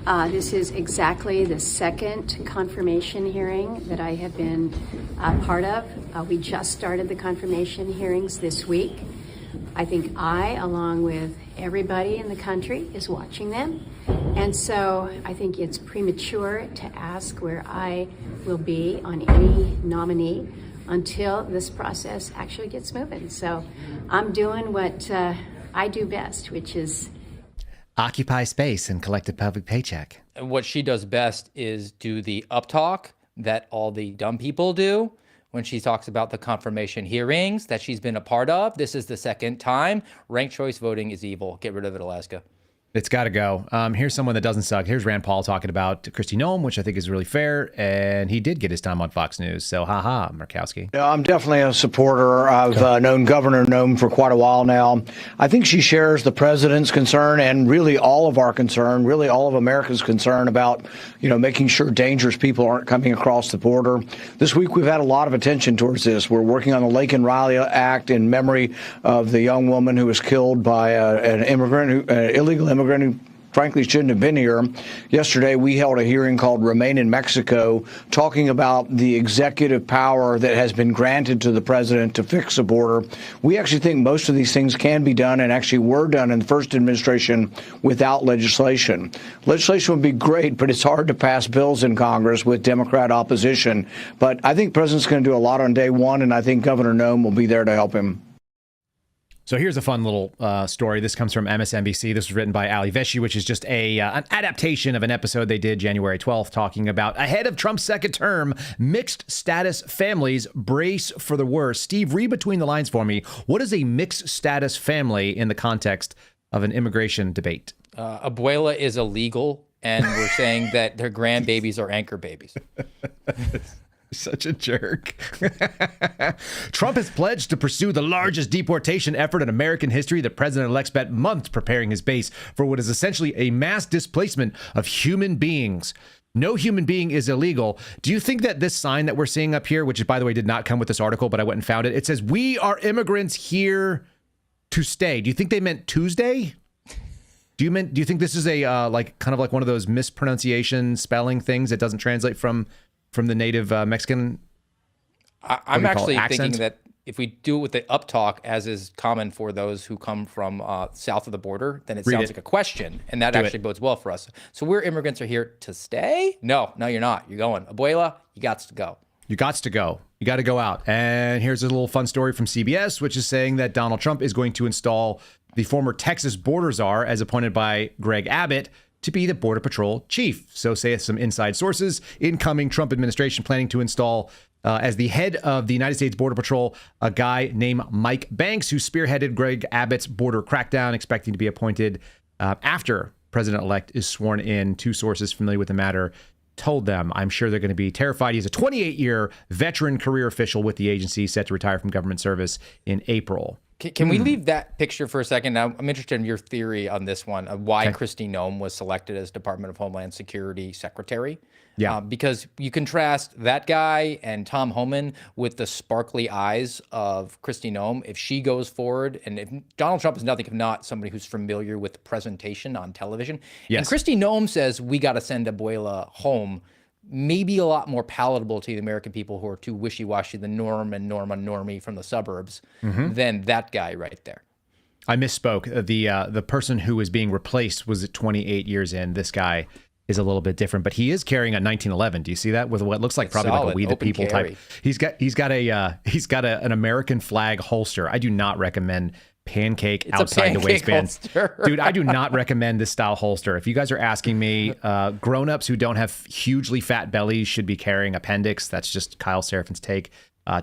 This is exactly the second confirmation hearing that I have been part of. We just started the confirmation hearings this week. I think along with everybody in the country, is watching them. And so I think it's premature to ask where I will be on any nominee until this process actually gets moving. So I'm doing what I do best, which is occupy space and collect a public paycheck. And what she does best is do the uptalk that all the dumb people do when she talks about the confirmation hearings that she's been a part of. This is the second time. Ranked choice voting is evil. Get rid of it, Alaska. It's got to go. Here's someone that doesn't suck. Here's Rand Paul talking about Kristi Noem, which I think is really fair. And he did get his time on Fox News. So, haha, Murkowski. Yeah, I'm definitely a supporter. I've known Governor Noem for quite a while now. I think she shares the president's concern and really all of our concern, really all of America's concern about, making sure dangerous people aren't coming across the border. This week, we've had a lot of attention towards this. We're working on the Laken Riley Act in memory of the young woman who was killed by an illegal immigrant who frankly shouldn't have been here. Yesterday, we held a hearing called Remain in Mexico, talking about the executive power that has been granted to the president to fix the border. We actually think most of these things can be done and actually were done in the first administration without legislation. Legislation would be great, but it's hard to pass bills in Congress with Democrat opposition. But I think the president's going to do a lot on day one, and I think Governor Noem will be there to help him. So here's a fun little story. This comes from MSNBC. This was written by Ali Veshi, which is just an adaptation of an episode they did January 12th, talking about ahead of Trump's second term, mixed status families brace for the worst. Steve, read between the lines for me. What is a mixed status family in the context of an immigration debate? Abuela is illegal, and we're saying that their grandbabies are anchor babies. Such a jerk. Trump has pledged to pursue the largest deportation effort in American history. The president-elect spent months preparing his base for what is essentially a mass displacement of human beings. No human being is illegal. Do you think that this sign that we're seeing up here, which, by the way, did not come with this article, but I went and found it, it says, "We are immigrants here to stay." Do you think they meant Tuesday? Do you think this is a kind of like one of those mispronunciation spelling things that doesn't translate from the native Mexican? I'm actually thinking that if we do it with the uptalk, as is common for those who come from south of the border, then it sounds like a question, and that actually bodes well for us. So we're immigrants are here to stay? No, you're not. You're going. Abuela, you got to go. You got to go. You got to go out. And here's a little fun story from CBS, which is saying that Donald Trump is going to install the former Texas border czar, as appointed by Greg Abbott, to be the Border Patrol chief. So say some inside sources, incoming Trump administration planning to install as the head of the United States Border Patrol, a guy named Mike Banks, who spearheaded Greg Abbott's border crackdown, expecting to be appointed after President-elect is sworn in. Two sources familiar with the matter told them, I'm sure they're going to be terrified. He's a 28-year veteran career official with the agency, set to retire from government service in April. Can we leave that picture for a second? Now, I'm interested in your theory on this one, of why Kristi Noem was selected as Department of Homeland Security Secretary. Yeah. Because you contrast that guy and Tom Homan with the sparkly eyes of Kristi Noem. If she goes forward, and if Donald Trump is nothing if not somebody who's familiar with the presentation on television. Yes. And Kristi Noem says, we got to send Abuela home. Maybe a lot more palatable to the American people who are too wishy-washy, the norm and normie from the suburbs, than that guy right there. I misspoke. The person who is being replaced was 28 years in. This guy is a little bit different, but he is carrying a 1911. Do you see that with what looks like probably like a We the People type? He's got an American flag holster. I do not recommend pancake outside the waistband. Holster. Dude, I do not recommend this style holster. If you guys are asking me, grown-ups who don't have hugely fat bellies should be carrying appendix. That's just Kyle Serafin's take.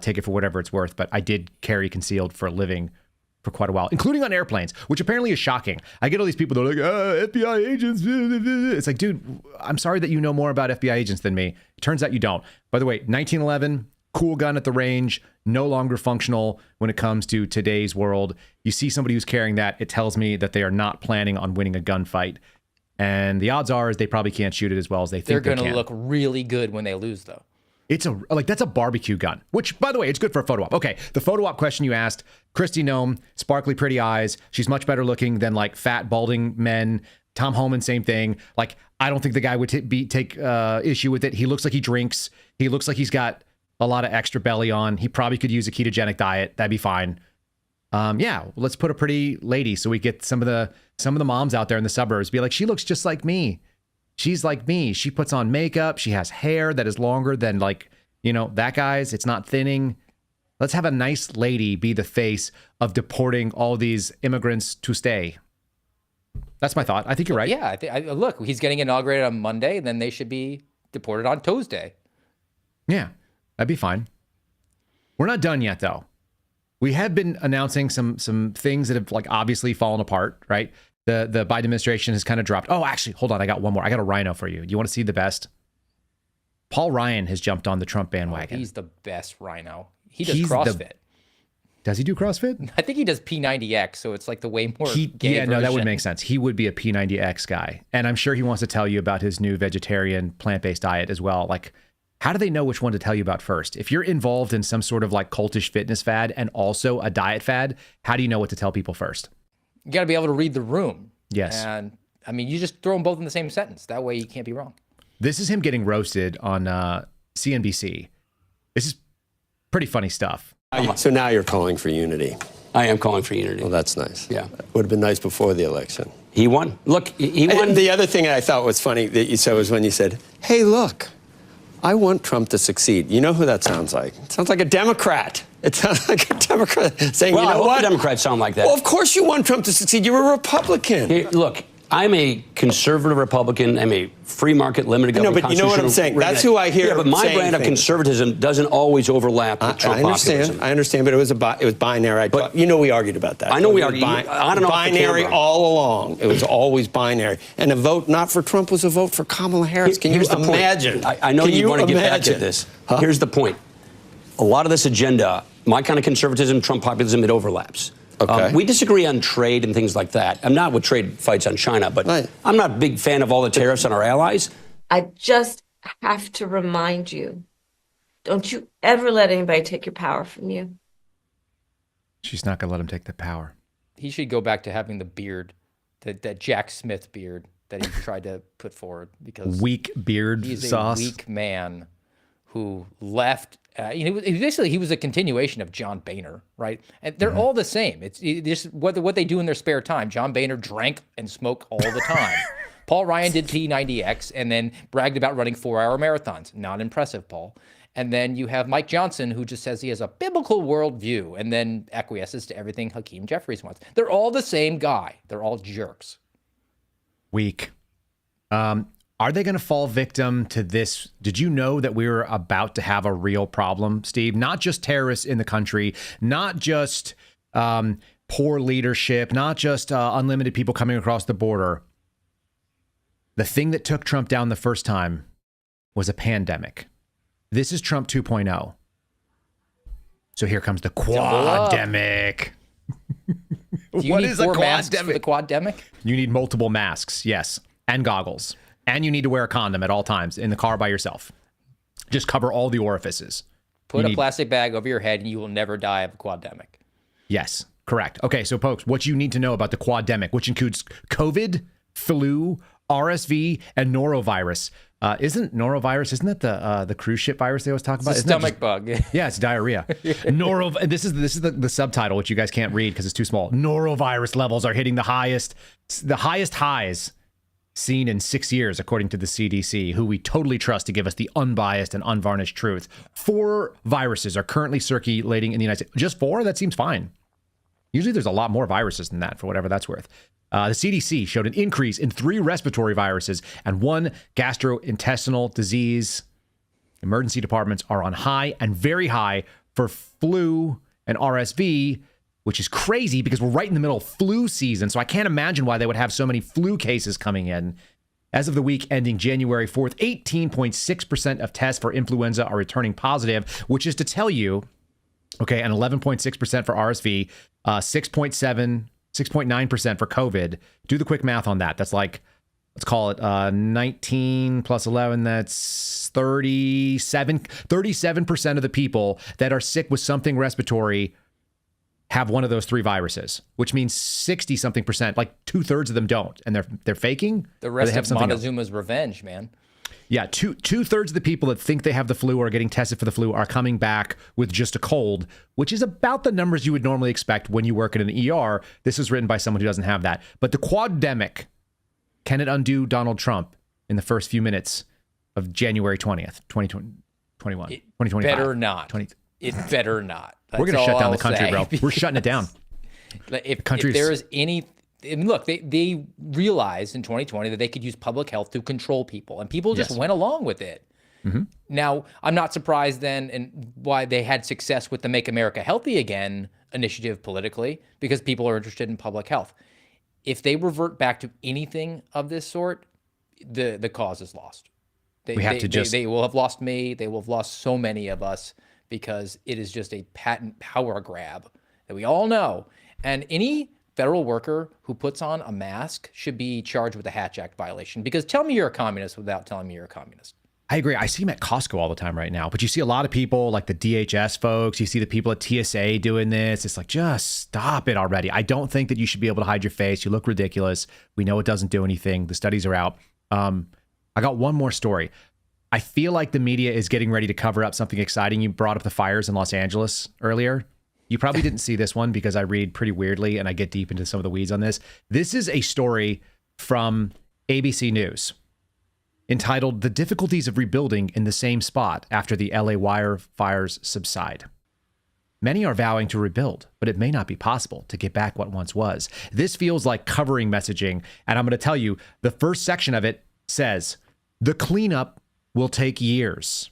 Take it for whatever it's worth. But I did carry concealed for a living for quite a while, including on airplanes, which apparently is shocking. I get all these people that are like, FBI agents. It's like, dude, I'm sorry that you know more about FBI agents than me. It turns out you don't. By the way, 1911, cool gun at the range, no longer functional when it comes to today's world. You see somebody who's carrying that, it tells me that they are not planning on winning a gunfight. And the odds are is they probably can't shoot it as well as they think they can. They're going to look really good when they lose, though. It's that's a barbecue gun, which, by the way, it's good for a photo op. Okay, the photo op question you asked, Kristi Noem, sparkly, pretty eyes. She's much better looking than like fat, balding men. Tom Homan, same thing. Like, I don't think the guy would take issue with it. He looks like he drinks. He looks like he's got a lot of extra belly on. He probably could use a ketogenic diet. That'd be fine. Yeah, let's put a pretty lady so we get some of the moms out there in the suburbs be like, she looks just like me. She's like me. She puts on makeup. She has hair that is longer than that guy's. It's not thinning. Let's have a nice lady be the face of deporting all these immigrants to stay. That's my thought. I think you're right. Yeah. Look, he's getting inaugurated on Monday, and then they should be deported on Tuesday. Yeah, that'd be fine. We're not done yet, though. We have been announcing some things that have obviously fallen apart, right? The Biden administration has kind of dropped. Oh, actually, hold on. I got one more. I got a rhino for you. Do you want to see the best? Paul Ryan has jumped on the Trump bandwagon. He's the best rhino. He does CrossFit. Does he do CrossFit? I think he does P90X, so it's like the way more gay Yeah, no, that would version. make sense. He would be a P90X guy. And I'm sure he wants to tell you about his new vegetarian plant-based diet as well. Like, how do they know which one to tell you about first? If you're involved in some sort of like cultish fitness fad and also a diet fad, how do you know what to tell people first? You got to be able to read the room. Yes. And I mean, you just throw them both in the same sentence. That way you can't be wrong. This is him getting roasted on CNBC. This is pretty funny stuff. So now you're calling for unity. I am calling for unity. Well, that's nice. Yeah. Would have been nice before the election. He won. Look, he won. And the other thing I thought was funny that you said was when you said, hey, look, I want Trump to succeed. You know who that sounds like? It sounds like a Democrat. It sounds like a Democrat saying, Well, you I know hope what? the Democrats sound like that. Well, of course you want Trump to succeed. You're a Republican. Here, look, I'm a conservative Republican. I'm a free market, limited I know, government. but you know what I'm saying? That's who I hear. Yeah, but my saying brand of things. conservatism doesn't always overlap with Trump I understand. populism. I understand, but it was binary. But you know, we argued about that. I know we It was argued. I don't know. Binary all along. It was always binary. And a vote not for Trump was a vote for Kamala Harris. Can you Here's the point. imagine? I know Can you want to get back imagine? to this. Here's the point. A lot of this agenda, my kind of conservatism, Trump populism, it overlaps. Okay. We disagree on trade and things like that. I'm not with trade fights on China, but I'm not a big fan of all the tariffs on our allies. I just have to remind you, don't you ever let anybody take your power from you. She's not going to let him take the power. He should go back to having the beard, that Jack Smith beard that he tried to put forward, because Weak beard he's sauce. a weak man who left. He was a continuation of John Boehner, right? And they're all the same. It's just what they do in their spare time. John Boehner drank and smoked all the time. Paul Ryan did P90X and then bragged about running 4-hour marathons. Not impressive, Paul. And then you have Mike Johnson, who just says he has a biblical worldview and then acquiesces to everything Hakeem Jeffries wants. They're all the same guy. They're all jerks. Weak. Are they going to fall victim to this? Did you know that we were about to have a real problem, Steve? Not just terrorists in the country, not just poor leadership, not just unlimited people coming across the border. The thing that took Trump down the first time was a pandemic. This is Trump 2.0. So here comes the quad-demic. Do you need 4 masks for the quad-demic? You need multiple masks, yes, and goggles. And you need to wear a condom at all times in the car by yourself. Just cover all the orifices. Put a plastic bag over your head and you will never die of a quad-demic. Yes, correct. Okay, so folks, what you need to know about the quad-demic, which includes COVID, flu, RSV, and norovirus. Isn't that the cruise ship virus they always talk about? It's a stomach bug. Yeah, it's diarrhea. This is the subtitle, which you guys can't read because it's too small. Norovirus levels are hitting the highest highs seen in 6 years, according to the CDC, who we totally trust to give us the unbiased and unvarnished truth. 4 viruses are currently circulating in the United States. Just 4? That seems fine. Usually there's a lot more viruses than that, for whatever that's worth. The CDC showed an increase in 3 respiratory viruses and 1 gastrointestinal disease. Emergency departments are on high and very high for flu and RSV, which is crazy because we're right in the middle of flu season. So I can't imagine why they would have so many flu cases coming in. As of the week ending January 4th, 18.6% of tests for influenza are returning positive, which is to tell you, okay, and 11.6% for RSV, 6.9% for COVID. Do the quick math on that. That's like, let's call it 19 plus 11. That's 37% of the people that are sick with something respiratory have one of those 3 viruses, which means 60-something%, like 2/3 of them don't, and they're faking. The rest of Montezuma's revenge, man. Yeah, two-thirds of the people that think they have the flu or are getting tested for the flu are coming back with just a cold, which is about the numbers you would normally expect when you work in an ER. This was written by someone who doesn't have that. But the quad-demic, can it undo Donald Trump in the first few minutes of January 20th, 2021, 2025? Better not. It better not. We're going to shut down the country, bro. We're shutting it down. If there is any... I mean, look, they realized in 2020 that they could use public health to control people, and people just went along with it. Mm-hmm. Now, I'm not surprised then and why they had success with the Make America Healthy Again initiative politically, because people are interested in public health. if they revert back to anything of this sort, the cause is lost. They will have lost me. They will have lost so many of us because it is just a patent power grab that we all know. And any federal worker who puts on a mask should be charged with a Hatch Act violation, because tell me you're a communist without telling me you're a communist. I agree. I see them at Costco all the time right now, but you see a lot of people like the DHS folks. You see the people at TSA doing this. It's like, just stop it already. I don't think that you should be able to hide your face. You look ridiculous. We know it doesn't do anything. The studies are out. I got one more story. I feel like the media is getting ready to cover up something exciting. You brought up the fires in Los Angeles earlier. You probably didn't see this one because I read pretty weirdly and I get deep into some of the weeds on this. This is a story from ABC News entitled "The Difficulties of Rebuilding in the Same Spot After the LA Wildfires Subside." Many are vowing to rebuild, but it may not be possible to get back what once was. This feels like covering messaging, and I'm going to tell you, the first section of it says, the cleanup will take years.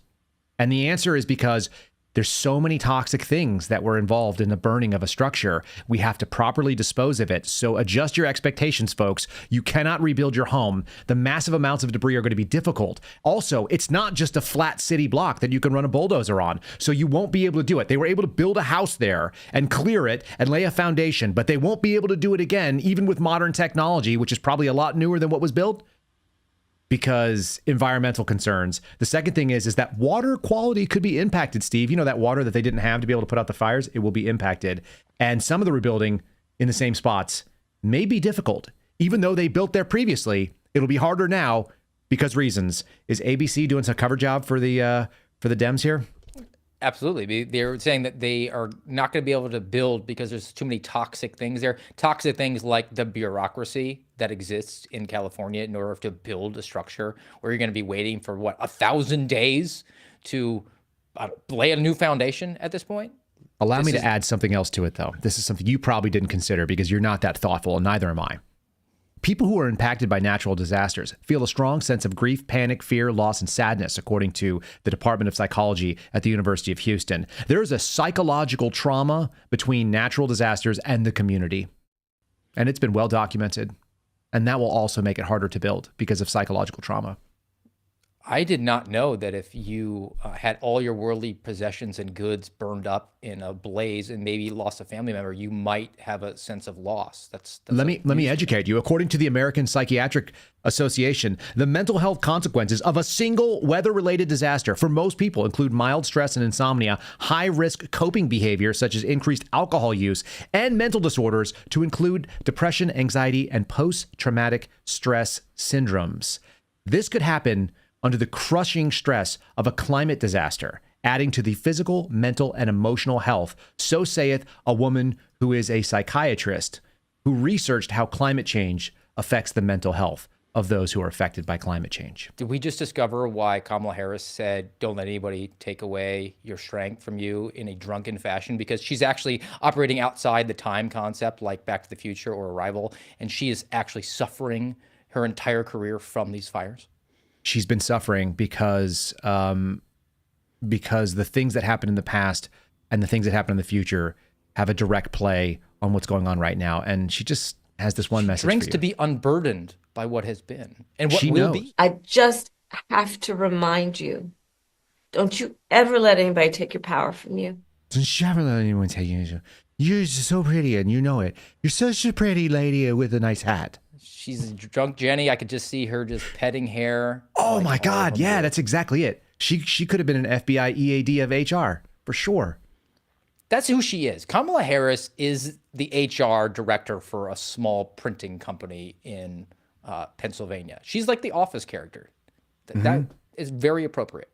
And the answer is because there's so many toxic things that were involved in the burning of a structure. We have to properly dispose of it. So adjust your expectations, folks. You cannot rebuild your home. The massive amounts of debris are going to be difficult. Also, it's not just a flat city block that you can run a bulldozer on. So you won't be able to do it. They were able to build a house there and clear it and lay a foundation, but they won't be able to do it again, even with modern technology, which is probably a lot newer than what was built, because environmental concerns. The second thing is that water quality could be impacted, Steve. You know, that water that they didn't have to be able to put out the fires, it will be impacted. And some of the rebuilding in the same spots may be difficult. Even though they built there previously, it'll be harder now because reasons. Is ABC doing some cover job for the Dems here? Absolutely. They're saying that they are not going to be able to build because there's too many toxic things there. Toxic things like the bureaucracy that exists in California in order to build a structure where you're going to be waiting for, 1,000 days to lay a new foundation at this point? Allow me to add something else to it, though. This is something you probably didn't consider because you're not that thoughtful, and neither am I. People who are impacted by natural disasters feel a strong sense of grief, panic, fear, loss, and sadness, according to the Department of Psychology at the University of Houston. There is a psychological trauma between natural disasters and the community, and it's been well documented. And that will also make it harder to build because of psychological trauma. I did not know that if you had all your worldly possessions and goods burned up in a blaze and maybe lost a family member, you might have a sense of loss. Let me educate you. According to the American Psychiatric Association, the mental health consequences of a single weather-related disaster for most people include mild stress and insomnia, high-risk coping behavior such as increased alcohol use, and mental disorders to include depression, anxiety, and post-traumatic stress syndromes. This could happen under the crushing stress of a climate disaster, adding to the physical, mental, and emotional health. So saith a woman who is a psychiatrist who researched how climate change affects the mental health of those who are affected by climate change. Did we just discover why Kamala Harris said, don't let anybody take away your strength from you in a drunken fashion? Because she's actually operating outside the time concept like Back to the Future or Arrival, and she is actually suffering her entire career from these fires? She's been suffering because the things that happened in the past and the things that happen in the future have a direct play on what's going on right now. And she just has this one message. Drinks to be unburdened by what has been and what she will knows. be. I just have to remind you, don't you ever let anybody take your power from you. Don't you ever let anyone take you. You're so pretty and you know it. You're such a pretty lady with a nice hat. She's drunk Jenny. I could just see her just petting hair. Oh my God. Yeah, that's exactly it. She could have been an FBI EAD of HR for sure. That's who she is. Kamala Harris is the HR director for a small printing company in Pennsylvania. She's like the Office character. That is very appropriate.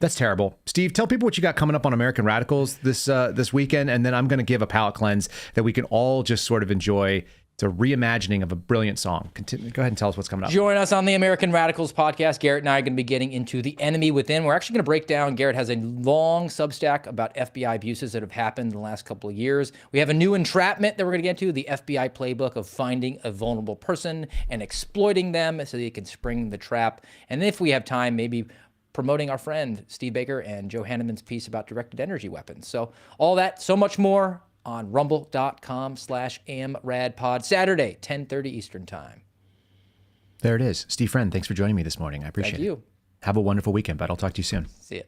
That's terrible. Steve, tell people what you got coming up on American Radicals this weekend, and then I'm going to give a palate cleanse that we can all just sort of enjoy. It's a reimagining of a brilliant song. Go ahead and tell us what's coming up. Join us on the American Radicals podcast. Garrett and I are going to be getting into the enemy within. We're actually going to break down. Garrett has a long Substack about FBI abuses that have happened in the last couple of years. We have a new entrapment that we're going to get to, the FBI playbook of finding a vulnerable person and exploiting them so they can spring the trap. And if we have time, maybe promoting our friend Steve Baker and Joe Hanneman's piece about directed energy weapons. So all that, so much more on rumble.com/amradpod, Saturday, 10:30 Eastern Time. There it is. Steve Friend, thanks for joining me this morning. I appreciate it. Thank you. Have a wonderful weekend, bud. I'll talk to you soon. See ya.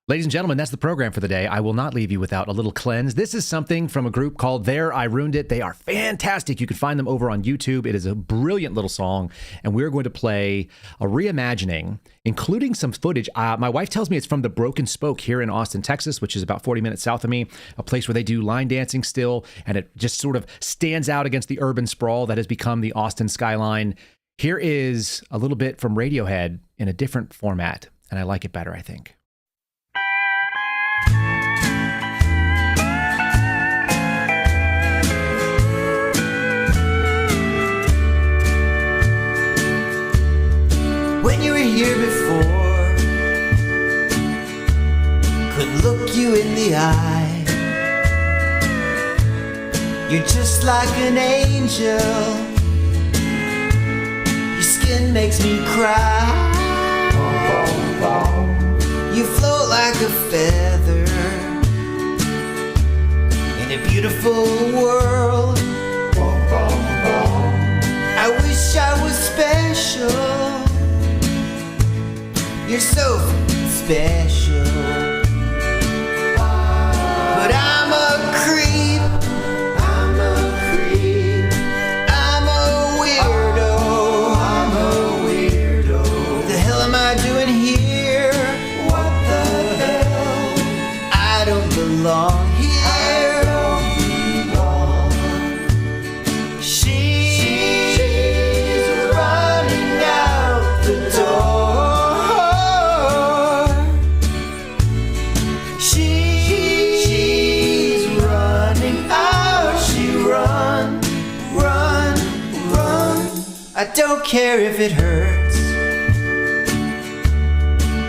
Ladies and gentlemen, that's the program for the day. I will not leave you without a little cleanse. This is something from a group called There I Ruined It. They are fantastic. You can find them over on YouTube. It is a brilliant little song, and we're going to play a reimagining, including some footage. My wife tells me it's from the Broken Spoke here in Austin, Texas, which is about 40 minutes south of me, a place where they do line dancing still, and it just sort of stands out against the urban sprawl that has become the Austin skyline. Here is a little bit from Radiohead in a different format, and I like it better, I think. When you were here before, couldn't look you in the eye. You're just like an angel. Your skin makes me cry. You float like a feather in a beautiful world. I wish I was special. You're so special. But I'm a creep. I'm a creep. I'm a weirdo. I'm a weirdo. What the hell am I doing here? What the hell? I don't belong here. I don't belong. She's running out the door. I don't care if it hurts.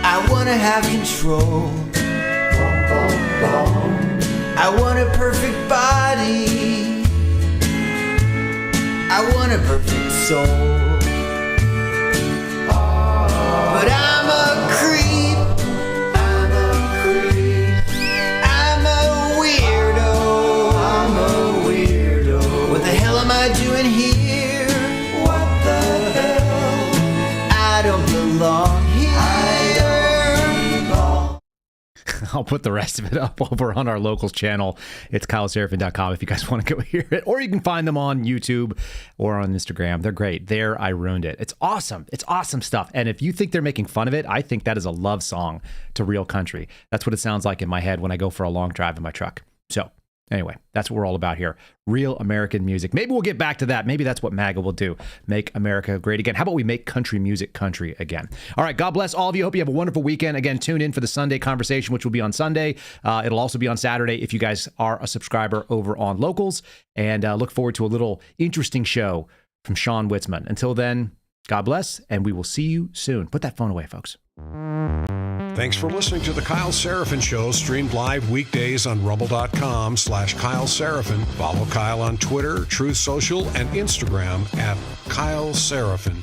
I wanna have control. I want a perfect body. I want a perfect soul. But I'm a creep. I'm a creep. I'm a weirdo. I'm a weirdo. What the hell am I doing here? I don't belong here. I'll put the rest of it up over on our locals channel. It's KyleSerafin.com if you guys want to go hear it. Or you can find them on YouTube or on Instagram. They're great. There I Ruined It. It's awesome. It's awesome stuff. And if you think they're making fun of it, I think that is a love song to real country. That's what it sounds like in my head when I go for a long drive in my truck. So anyway, that's what we're all about here. Real American music. Maybe we'll get back to that. Maybe that's what MAGA will do. Make America great again. How about we make country music country again? All right. God bless all of you. Hope you have a wonderful weekend. Again, tune in for the Sunday conversation, which will be on Sunday. It'll also be on Saturday if you guys are a subscriber over on Locals. And look forward to a little interesting show from Sean Witzman. Until then, God bless, and we will see you soon. Put that phone away, folks. Thanks for listening to The Kyle Seraphin Show, streamed live weekdays on rumble.com/Kyle Seraphin. Follow Kyle on Twitter, Truth Social, and Instagram at Kyle Seraphin.